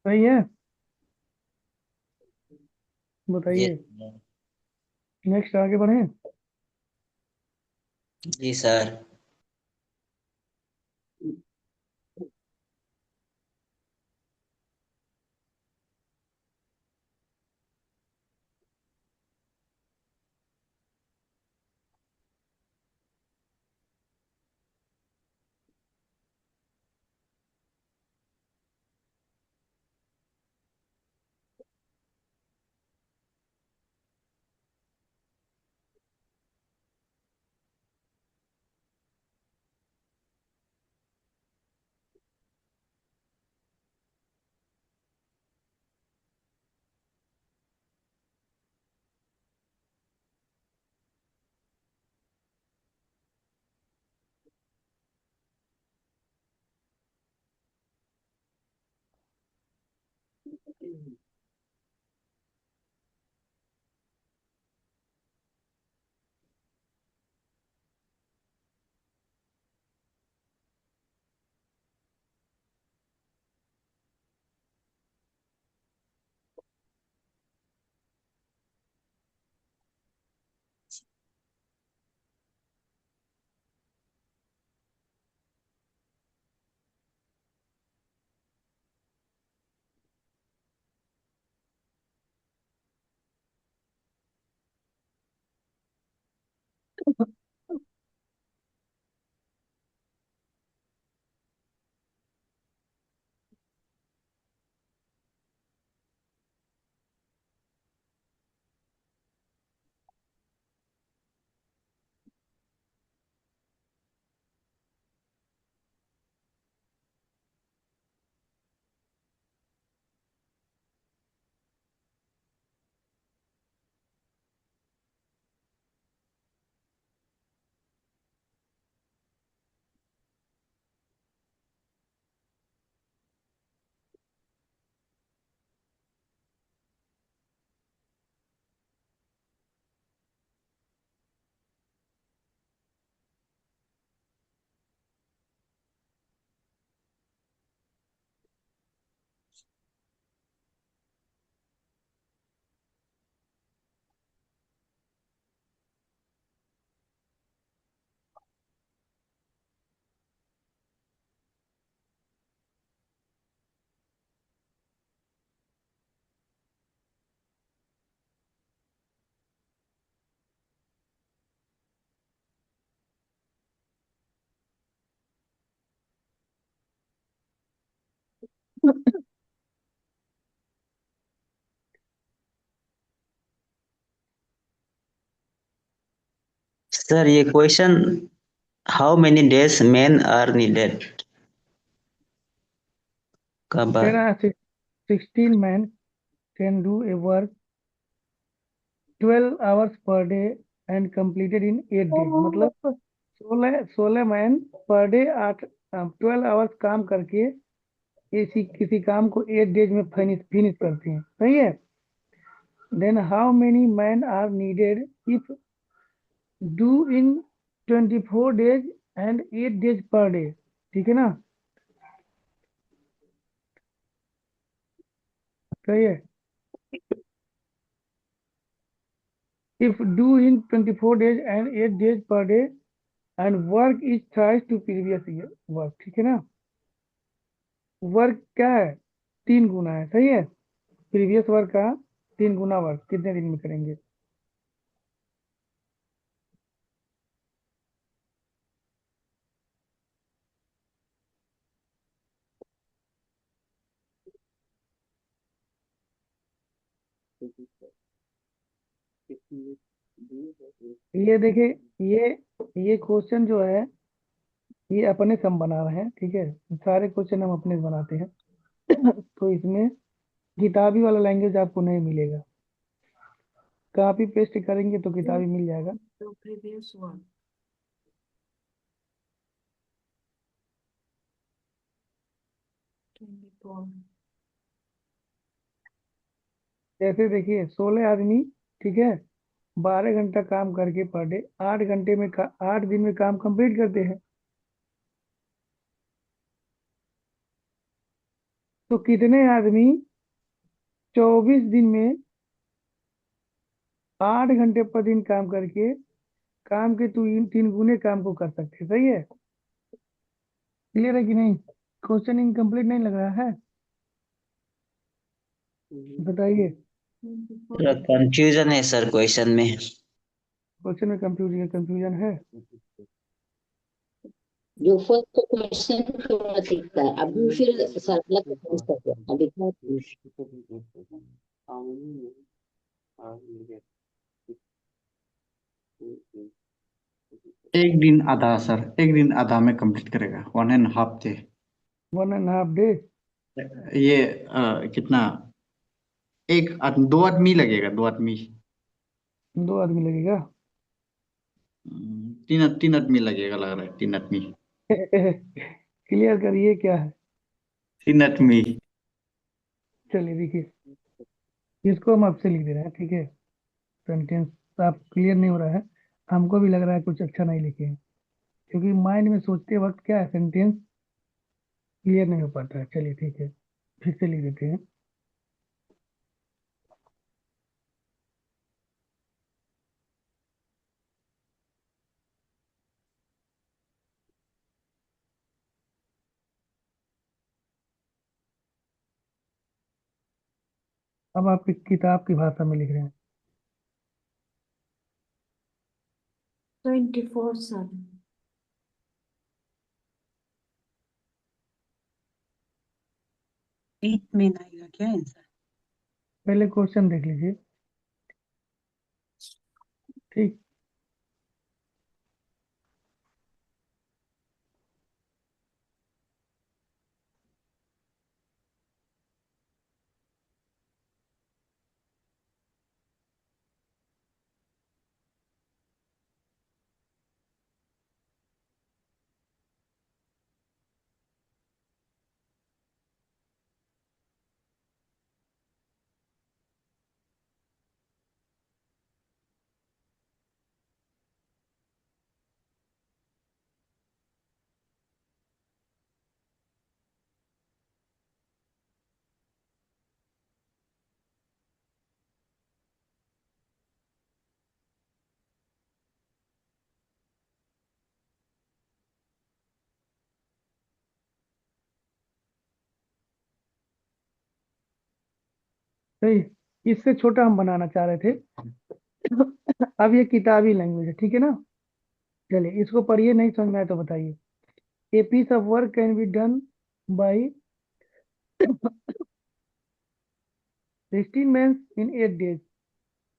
सही है। ये बताइए, नेक्स्ट आगे बढ़े। जी सर। सर ये question how many days men are needed का कह बात। रहा है 16 man can do a work 12 hours per day and completed in 8 days। मतलब 16 मैन पर डे 12 hours काम करके किसी काम को 8 days में फिनिश करते हैं, सही है। Then how many man are needed if do in 24 days and 8 days per day, ठीक है ना, सही है। If do in 24 days and 8 days per day and work is thrice to previous year work, ठीक है ना। वर्क क्या है, 3 गुना है, सही है। प्रीवियस वर्क का 3 गुना वर्क कितने दिन में करेंगे। ये देखिए, ये क्वेश्चन जो है ये अपने से हम बना रहे हैं, ठीक है। सारे क्वेश्चन हम अपने से बनाते हैं तो इसमें किताबी वाला लैंग्वेज आपको नहीं मिलेगा। कॉपी पेस्ट करेंगे तो किताबी मिल जाएगा। The previous one. जैसे देखिए 16 आदमी, ठीक है, 12 घंटा काम करके पर डे 8 घंटे में 8 दिन में काम कंप्लीट करते हैं। तो कितने आदमी 24 दिन में 8 घंटे पर दिन काम करके काम के 3 गुने काम को कर सकते हैं, सही है। क्लियर है कि नहीं। क्वेश्चन इनकम्प्लीट नहीं लग रहा है, बताइए। कंफ्यूजन है सर क्वेश्चन में। क्वेश्चन में कंफ्यूजन है। जो फर्स्ट क्वेश्चन थोड़ा दिखता है, अभी फिर सर अलग से करते हैं अभी क्या। एक दिन आधा सर, एक दिन आधा में कंप्लीट करेगा, 1.5 डे। 1.5 डे। ये कितना, 2 आदमी लगेगा, 2 आदमी। 2 आदमी लगेगा। 3 आदमी लगेगा, लग रहा है 3 आदमी। क्लियर करिए क्या है। 3 आदमी। चलिए देखिए, इसको हम आपसे लिख दे रहे हैं, ठीक है। सेंटेंस आप क्लियर नहीं हो रहा है, हमको भी लग रहा है कुछ अच्छा नहीं लिखे हैं, क्योंकि माइंड में सोचते वक्त क्या है, सेंटेंस क्लियर नहीं हो पाता है। चलिए ठीक है, फिर से लिख देते हैं। अब आपकी किताब की भाषा में लिख रहे हैं। 24 सर। 8 में आएगा क्या आंसर? पहले क्वेश्चन देख लीजिए, ठीक। सही, इससे छोटा हम बनाना चाह रहे थे। अब ये किताबी लैंग्वेज है, ठीक है ना। चलिए इसको पढ़िए, नहीं समझ में आए तो बताइए। A piece of work can be done by 16 men in 8 days,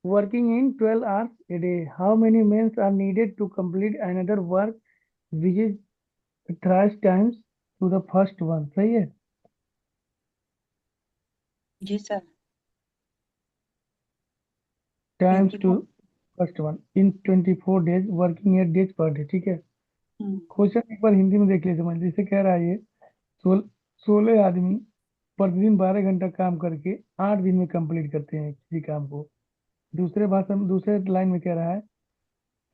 working in 12 hours a day. How many men are needed to complete another work which is thrice times to the first one? सही है। जी sir. Times two 24। First one in 24 days, working 8 days per day, ठीक है। क्वेश्चन एक बार हिंदी में देख लीजिए, समझ लीजिए कह रहा है ये 16 आदमी प्रतिदिन 12 घंटा काम करके 8 दिन में कंप्लीट करते हैं किसी काम को। दूसरे भाषा में, दूसरे लाइन में कह रहा है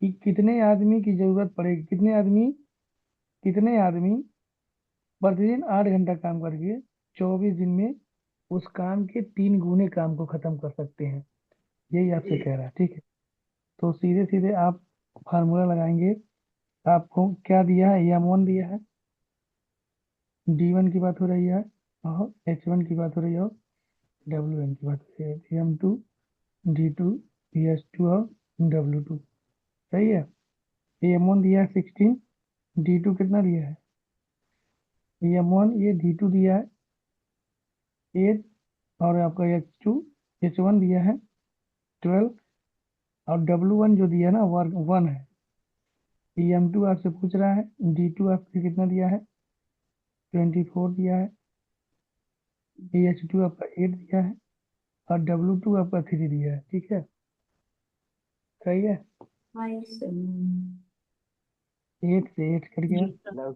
कि कितने आदमी की जरूरत पड़ेगी, कितने आदमी प्रतिदिन 8 घंटा काम करके 24 दिन में उस काम के 3 गुने काम को खत्म कर सकते हैं। यही आपसे कह रहा है, ठीक है। तो सीधे सीधे आप फार्मूला लगाएंगे। आपको क्या दिया है, M1 दिया है, D1 की बात हो रही है, और H1 की बात हो रही है, और W1 की बात हो रही है, M2 D2 PS2 और W2। सही है। M1 दिया है 16, D2 कितना दिया है, M1 ये D2 दिया है 8, और आपका H1 दिया है 12, और W1 जो दिया है ना, 1 है। M2 आपसे पूछ रहा है, D2 आपसे कितना दिया है, 24 दिया है, H2 आपका 8 दिया है, और W2 आपका 3 दिया है, ठीक है। सही है। 8 से 8 कट गया, जी सर।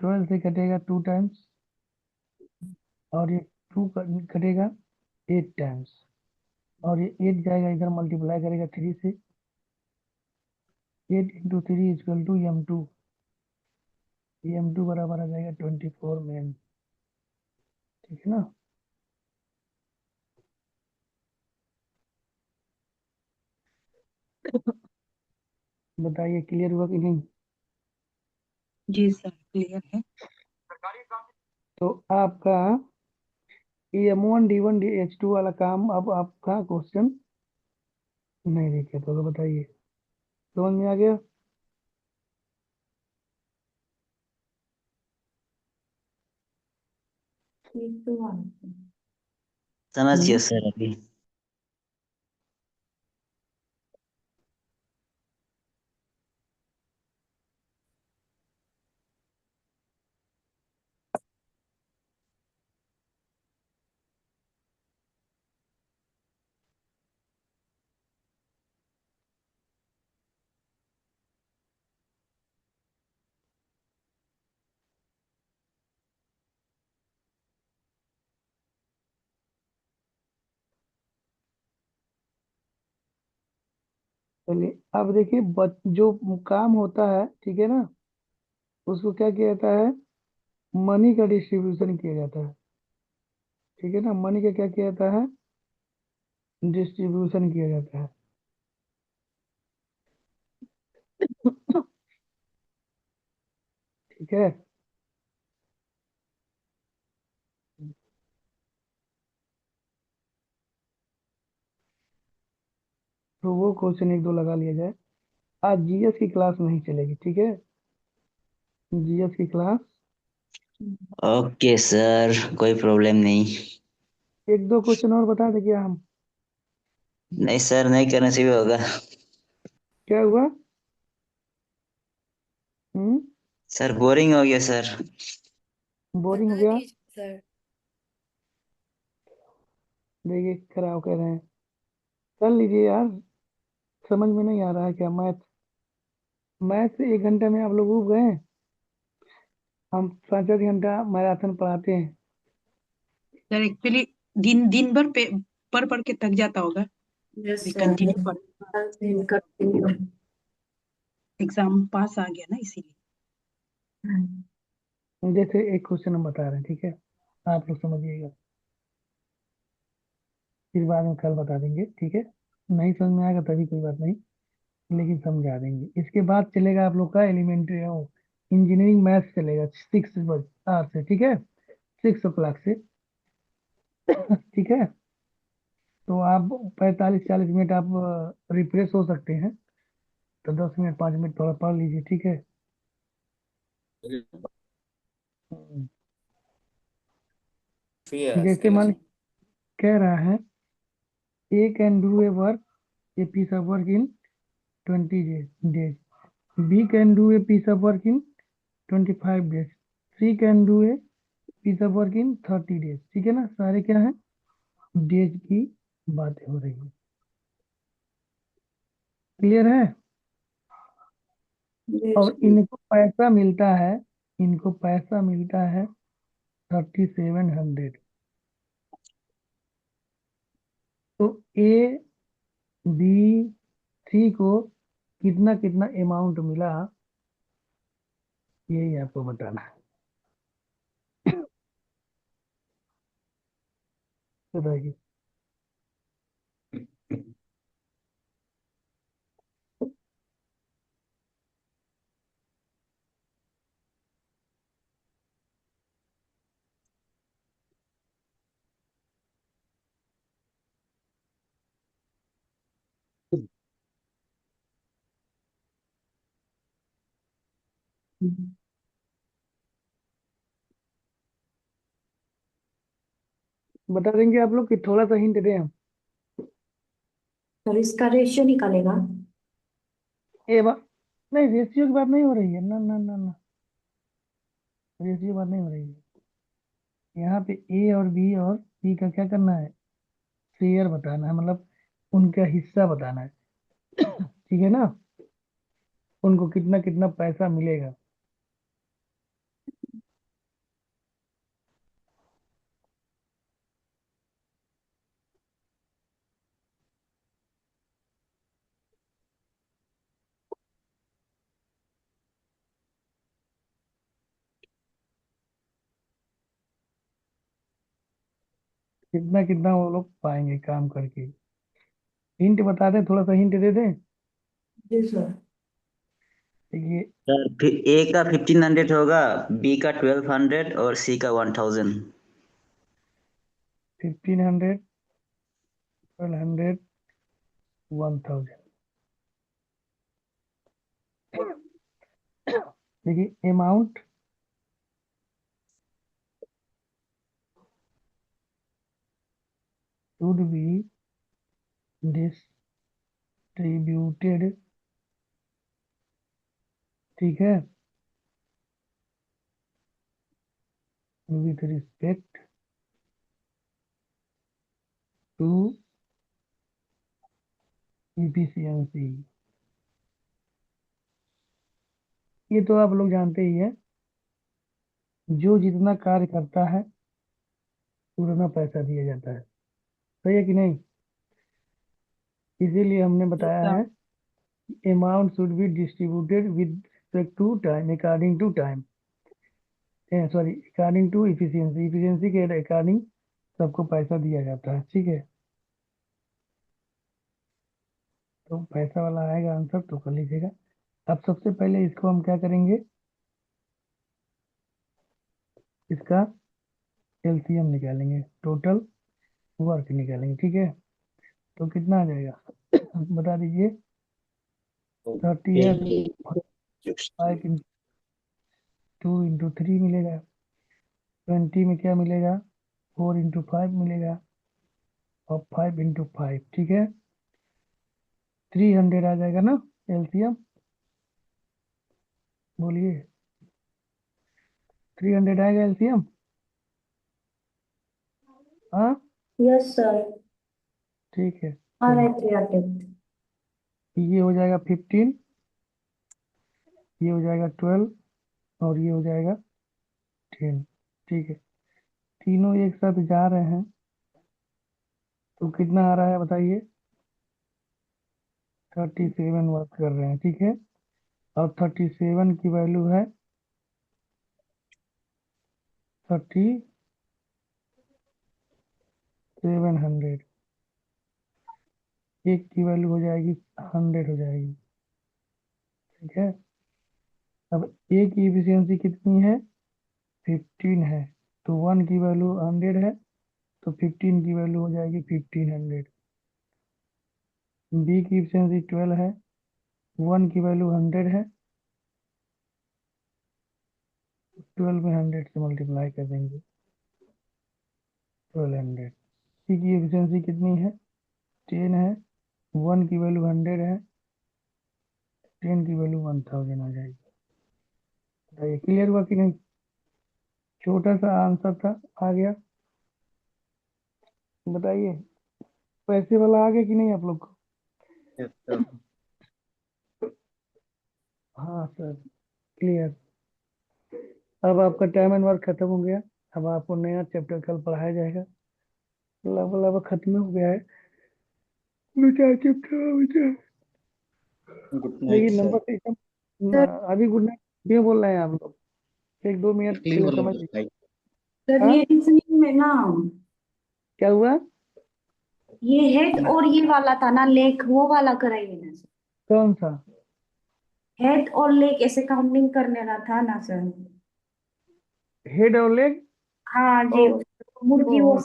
12 से कटेगा 2 टाइम्स, और ये 2 कटेगा 8 टाइम्स, और ये 8 जाएगा इधर, मल्टीप्लाई करेगा 3 से। 8 × 3 = M2 बराबर आ जाएगा 24 मैन, ठीक है ना। बताइए क्लियर हुआ कि नहीं। जी सर क्लियर है। तो आपका M1 D1 H2 वाला काम अब आपका क्वेश्चन नहीं देखे तो बताइए, समझ में आ गया। समझ गया हम्म, सर अभी। चलिए अब देखिए, जो काम होता है, ठीक है ना, उसको क्या किया जाता है? मनी का डिस्ट्रीब्यूशन किया जाता है। ठीक है ना, मनी का क्या किया जाता है? डिस्ट्रीब्यूशन किया जाता है। ठीक है। तो वो क्वेश्चन एक दो लगा लिया जाए। आज जीएस की क्लास नहीं चलेगी, ठीक है? जीएस की क्लास ओके सर, कोई प्रॉब्लम नहीं। एक दो क्वेश्चन और बता दें क्या हम? नहीं सर, नहीं करने से भी होगा। क्या हुआ? हम्म। सर बोरिंग हो गया सर। बोरिंग हो बता गया? दीजिए सर। देखिए खराब कह रहे हैं। कर लीजिए यार। समझ में नहीं आ रहा है क्या मैथ? मैथ से 1 घंटे में आप लोग उब गए? हम 5-5 घंटा मैराथन पढ़ाते हैं। सर एक्चुअली दिन दिन भर पढ़ पढ़ के थक जाता होगा, यस सर। कंटिन्यू पढ़, कंटिन्यू। एग्जाम पास आ गया ना इसीलिए। जैसे एक क्वेश्चन हम बता रहे हैं, ठीक है? आप लोग समझिएगा, फिर बाद में कल बता देंगे, ठीक है? नहीं समझ में आएगा तभी कोई बात नहीं, लेकिन समझा देंगे। इसके बाद चलेगा आप लोग का एलिमेंट्री इंजीनियरिंग मैथ्स चलेगा 6 से, ठीक है? 6 o'clock से। ठीक है। तो आप 45-40 मिनट आप रिफ्रेश हो सकते हैं, तो 10 मिनट 5 मिनट थोड़ा पढ़ लीजिए, ठीक है? हम्म। जैसे मान कह रहा है, A can do a work, a piece of work in 20 days. B can do a piece of work in 25 days. C can do a piece of work in 30 days. ठीक है ना, सारे क्या है? डेज की बातें हो रही है। क्लियर है? और इनको पैसा मिलता है 3700। तो ए बी सी को कितना कितना अमाउंट मिला, यही आपको बताना है। बताइए। बता देंगे आप लोग कि थोड़ा सा हिंट दें हम? सर इसका रेशियो निकालेगा। ए बा नहीं, रेशियो की बात नहीं हो रही है, ना ना ना ना, रेशियो की बात नहीं हो रही है। यहाँ पे ए और बी और सी का क्या करना है? शेयर बताना है, मतलब उनका हिस्सा बताना है। ठीक है ना? उनको कितना कितना पैसा मिलेगा। कितना कितना वो लोग पाएंगे काम करके। हिंट बता दें, थोड़ा सा हिंट दे दें। जी सर। देखिए, सर फिर ए का 1500 होगा, बी का 1200 और सी का 1000। 1500, 1200, 1000। देखिए अमाउंट शुड बी डिस्ट्रीब्यूटेड, ठीक है, विथ रिस्पेक्ट टू इफिशियंसी। ये तो आप लोग जानते ही है, जो जितना कार्य करता है उतना पैसा दिया जाता है। सही है कि नहीं? इसीलिए हमने बताया है amount should be distributed with respect to time, according to time, according to efficiency के अकॉर्डिंग सबको पैसा दिया जाता है, ठीक है। तो पैसा वाला आएगा आंसर तो कर लीजिएगा। अब सबसे पहले इसको हम क्या करेंगे, इसका एलसीएम निकालेंगे, टोटल वर्क निकालेंगे, ठीक है। तो कितना आ जाएगा बता दीजिए। 30 है, 5 2 इंटू 3 मिलेगा, 20 में क्या मिलेगा, 4 इंटू 5 मिलेगा, और 5 इंटू 5, ठीक है। 300 आ जाएगा ना एलसीएम, बोलिए 300 आएगा एलसीएम। हाँ यस सर। ठीक है, ऑलराइट रिलेटेड। ये हो जाएगा 15, ये हो जाएगा 12, और ये हो जाएगा 10, ठीक है। तीनों एक साथ जा रहे हैं तो कितना आ रहा है बताइए। 37 वर्क कर रहे हैं, ठीक है। और 37 की वैल्यू है 3700, एक की वैल्यू हो जाएगी 100 हो जाएगी, ठीक है। अब ए की इफिशियंसी कितनी है, 15 है, तो 1 की वैल्यू 100 है, तो 15 की वैल्यू हो जाएगी 1500। बी की इफिशियंसी 12 है, 1 की वैल्यू 100 है, 12 में 100 से मल्टीप्लाई कर देंगे, 1200। सी की एफिशिएंसी कितनी है, 10 है, 1 की वैल्यू 100 है, 10 की वैल्यू 1000 आ जाएगी। बताइए क्लियर हुआ कि नहीं। छोटा सा आंसर था, आ गया। बताइए पैसे वाला आ गया कि नहीं आप लोग को। हाँ सर, क्लियर। अब आपका टाइम एंड वर्क खत्म हो गया। अब आपको नया चैप्टर कल पढ़ाया जाएगा। लगभग खत्म हो गया है, बेटा चैप्टर बेटा। गुड देखिए नाइट नंबर सर। सिस्टम अभी गुड नाइट क्यों बोल रहे हैं आप लोग, 1-2 मिनट के क्लियर लिए वाला समझ लीजिए। बताइए। सर हाँ ये रीजनिंग में ना, क्या हुआ, ये हेड और ये वाला था ना लेख, वो वाला कराइए ना सर। कौन सा हेड और लेग ऐसे काउंटिंग करने रहा था ना सर। हेड और लेग। हाँ ओ, जी, मुर्गी वो ओ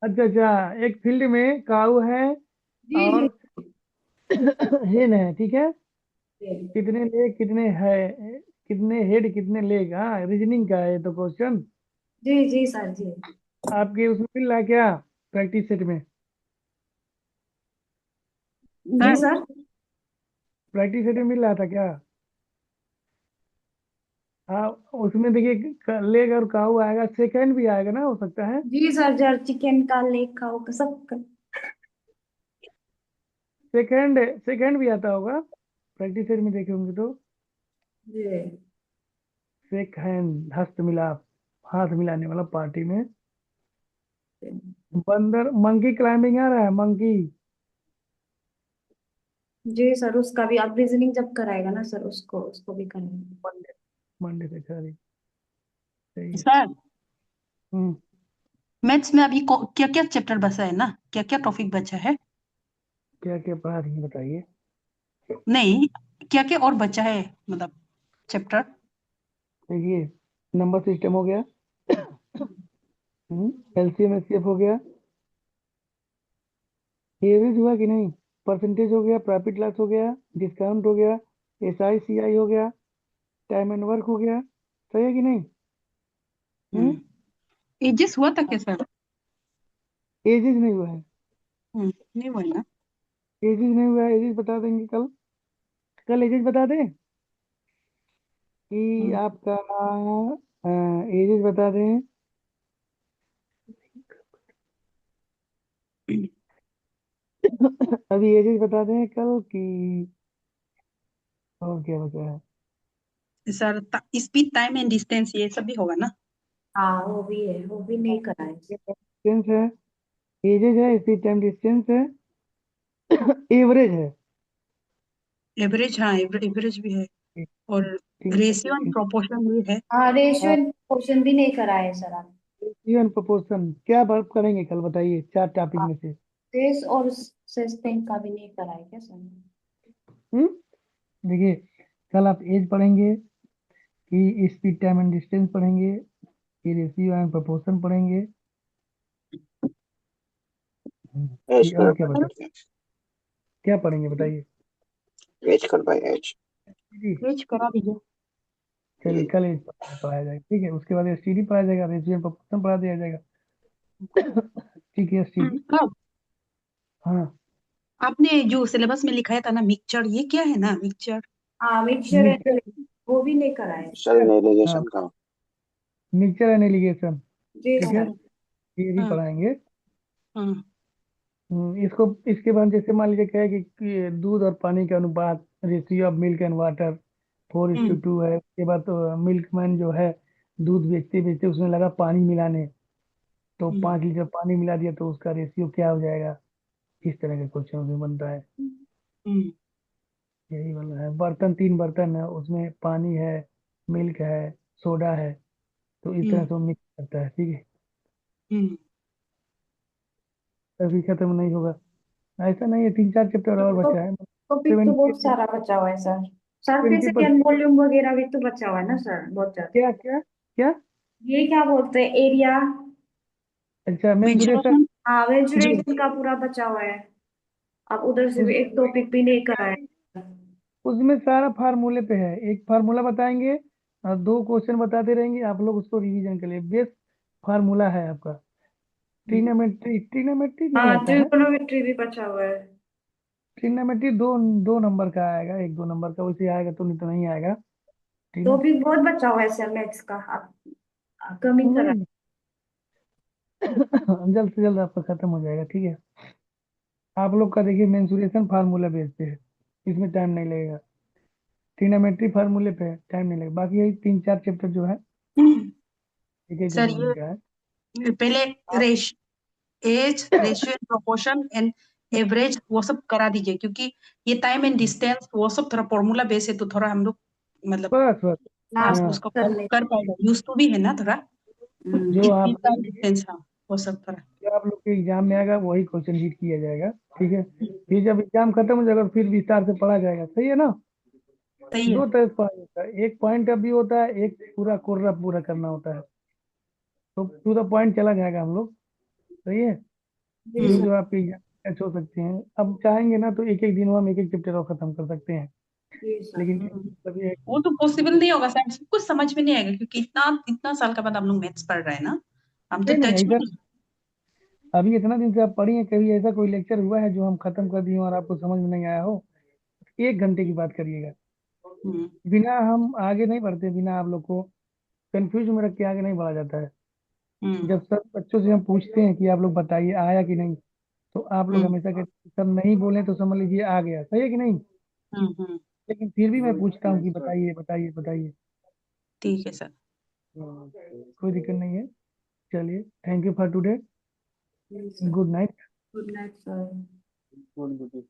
अच्छा अच्छा, एक फील्ड में काऊ है जी और जी हेन है, ठीक है। जी कितने लेग कितने है, कितने हेड कितने लेग, हाँ रीजनिंग का है तो क्वेश्चन जी जी सर जी। आपके उसमें मिल रहा है क्या, प्रैक्टिस सेट में। जी हम्म, सर। प्रैक्टिस सेट में मिल रहा था क्या। हाँ उसमें देखिए लेग और काऊ आएगा, सेकंड भी आएगा ना, हो सकता है जी सर जर चिकन का लेग का होगा सब का। सेकंड, सेकंड भी आता होगा, प्रैक्टिस सेट में देखे होंगे तो। जी शेक हैंड, हस्त मिलाप, हाथ मिलाने वाला पार्टी में। बंदर, मंकी क्लाइंबिंग आ रहा है, मंकी। जी सर, उसका भी आप रीजनिंग जब कराएगा ना सर, उसको उसको भी करेंगे। मंडे, मंडे से खरी, सही है। सर हम्म, मैथ्स में अभी क्या क्या चैप्टर बचा है ना, क्या क्या टॉपिक बचा है। क्या क्या पढ़ा रही हैं बताइए। नहीं, क्या क्या और बचा है मतलब चैप्टर। देखिए नंबर सिस्टम हो गया, एलसीएम एचसीएफ हो गया, एवरेज हुआ कि नहीं, परसेंटेज हो गया, प्रॉफिट लॉस हो गया, डिस्काउंट हो गया, एसआई हो गया, टाइम एंड वर्क हो गया, सही है कि नहीं। एजेस हुआ था क्या सर। एजेस नहीं हुआ है, नहीं हुआ है ना। एजेस नहीं हुआ है, एजेस बता देंगे कल, कल एजेस बता दें कि हम्म, आपका एजेस बता दें। अभी एजेस बता दें कल की, और क्या बचा है। Sir speed time and distance ये सब भी होगा ना। हाँ वो भी है, वो भी नहीं कराए। डिस्टेंस है, एजेस है, स्पीड टाइम डिस्टेंस है, एवरेज है, एवरेज, हाँ एवरेज भी है, और ठीक रेशियो एंड प्रोपोर्शन भी है। हाँ, रेशियो है। एंड प्रोपोर्शन भी नहीं कराए सर आप। रेशियो एंड प्रोपोर्शन क्या वर्क करेंगे कल, बताइए 4 टॉपिक में से। सेस और सस्टेन का भी नहीं कराए क्या सर? हम्म देखिए, कल आप एज पढ़ेंगे कि स्पीड, टाइम एंड डिस्टेंस पढ़ेंगे कि रेशियो एंड प्रोपोर्शन पढ़ेंगे एच कि और कलर क्या बाय बताइए, करते हैं। क्या पढ़ेंगे बताइए। H colour by H. जी, एज करा दीजिए। चलिए कल एज पढ़ाया जाएगा, ठीक है। उसके बाद एसटीडी पढ़ाया जाएगा, रेशियो एंड प्रोपोर्शन पढ़ा दिया जाएगा। ठीक है, एसटीडी। हाँ, हाँ, आपने जो सिलेबस में लिखाया था ना मिक्सचर, ये क्या है ना मिक्सचर? हाँ, मिक्सचर मिक्सचर, वो भी नहीं कराए। सर हाँ, नेविगेशन का। मिक्सचर एंड एलिगेशन, जी ठीक है, सर। ये भी हाँ पढ़ाएंगे। हाँ इसको, इसके बाद जैसे मान लीजिए क्या है कि दूध और पानी का अनुपात, ratio of milk and water 4:2 है। उसके बाद तो मिल्कमैन जो है दूध बेचते बेचते उसमें लगा पानी मिलाने, तो हम्म 5 लीटर पानी मिला दिया तो उसका रेशियो क्या हो जाएगा। इस तरह के क्वेश्चन उसमें बनता है। हम्म यही वाला है। बर्तन, 3 बर्तन है, उसमें पानी है, मिल्क है, सोडा है, तो इस तरह हम्म से वो मिक्स करता है, ठीक है। हम्म अभी खत्म नहीं होगा, ऐसा नहीं है, 3-4 चैप्टर और तो बचा है। टॉपिक तो बहुत 70, सारा बचा हुआ है सर। सरफेस 20%। एरिया वॉल्यूम वगैरह भी तो बचा हुआ है ना सर, बहुत ज्यादा। क्या क्या क्या? ये क्या बोलते हैं, एरिया। अच्छा, मेंसुरेशन। मेंसुरेशन हाँ, जी। मेंसुरेशन का पूरा बचा हुआ है। अब उधर से भी एक उसमें टॉपिक भी नहीं कराया। उसमें सारा फार्मूले पे है, एक फार्मूला बताएंगे और 2 क्वेश्चन बताते रहेंगे, आप लोग उसको रिवीजन कर लिए। बेस्ट फार्मूला है आपका। ट्रिग्नोमेट्री, ट्रिग्नोमेट्री नहीं हाँ, आता है। ट्रिगोनोमेट्री भी बचा हुआ है। ट्रिग्नोमेट्री दो 2 नंबर का आएगा, 1-2 नंबर का, वैसे आएगा तो, नहीं तो नहीं आएगा, ठीक है। टॉपिक बहुत बचा हुआ है सर मैथ्स का, आप कम ही करा। नहीं, जल्द से जल्द आपका खत्म हो जाएगा, ठीक है। आप लोग का देखिए मेंसुरेशन फार्मूला बेस्ड पे है, इसमें टाइम नहीं लगेगा। ट्रिग्नोमेट्री फार्मूले पे है, टाइम नहीं लगेगा। बाकी यही 3-4 चैप्टर जो है, एक एक सर दिन का है। ये पहले आप रेश age, ratio and proportion and average वो सब करा दीजिए, क्योंकि ये टाइम एंड डिस्टेंस वो सब थोड़ा फॉर्मूला बेस है, तो थोड़ा हम लोग मतलब बस बस, हाँ लास्ट हाँ, उसको कर कर ले। कर पाएगा, यूज तो भी है ना थोड़ा, जो स्पीड आप का डिस्टेंस, हाँ वो सब थोड़ा। जो आप लोग के एग्जाम में आएगा वही क्वेश्चन हीट किया जाएगा, ठीक है। फिर जब एग्जाम खत्म हो जाएगा फिर विस्तार से पढ़ा जाएगा, सही है ना। सही है। 2 तरह से पढ़ा जाता है, एक पॉइंट अभी होता है, एक पूरा कोर्रा पूरा करना होता है, तो टू द पॉइंट चला जाएगा हम लोग, सही है। जी जो हम्म सर। जो आपके एग्जाम कैच हो सकते हैं, अब चाहेंगे ना तो एक एक दिन में हम एक एक चैप्टर और खत्म कर सकते हैं, जी सर। लेकिन हम्म। तभी है। वो तो पॉसिबल नहीं होगा सर, सब कुछ समझ में नहीं आएगा, क्योंकि इतना इतना साल के बाद हम लोग मैथ्स पढ़ रहे हैं ना, हम तो नहीं नहीं, टच में ऐसा नहीं। अभी इतना दिन से आप पढ़ी हैं, कभी ऐसा कोई लेक्चर हुआ है जो हम खत्म कर दिए हों और आपको समझ में नहीं आया हो? 1 घंटे की बात करिएगा, हम्म बिना हम आगे नहीं बढ़ते, बिना आप लोग को कंफ्यूज में रख के आगे नहीं बढ़ा जाता है। हम्म जब सब बच्चों से हम पूछते हैं कि आप लोग बताइए आया कि नहीं, तो आप लोग हम्म हमेशा कहते हैं सर नहीं बोले तो समझ लीजिए आ गया, सही है कि नहीं। हम्म। लेकिन फिर भी मैं पूछता हूँ कि बताइए बताइए बताइए। ठीक है सर। कोई दिक्कत नहीं है। चलिए, थैंक यू फॉर टुडे। जी sir. Good night. Good night sir. Good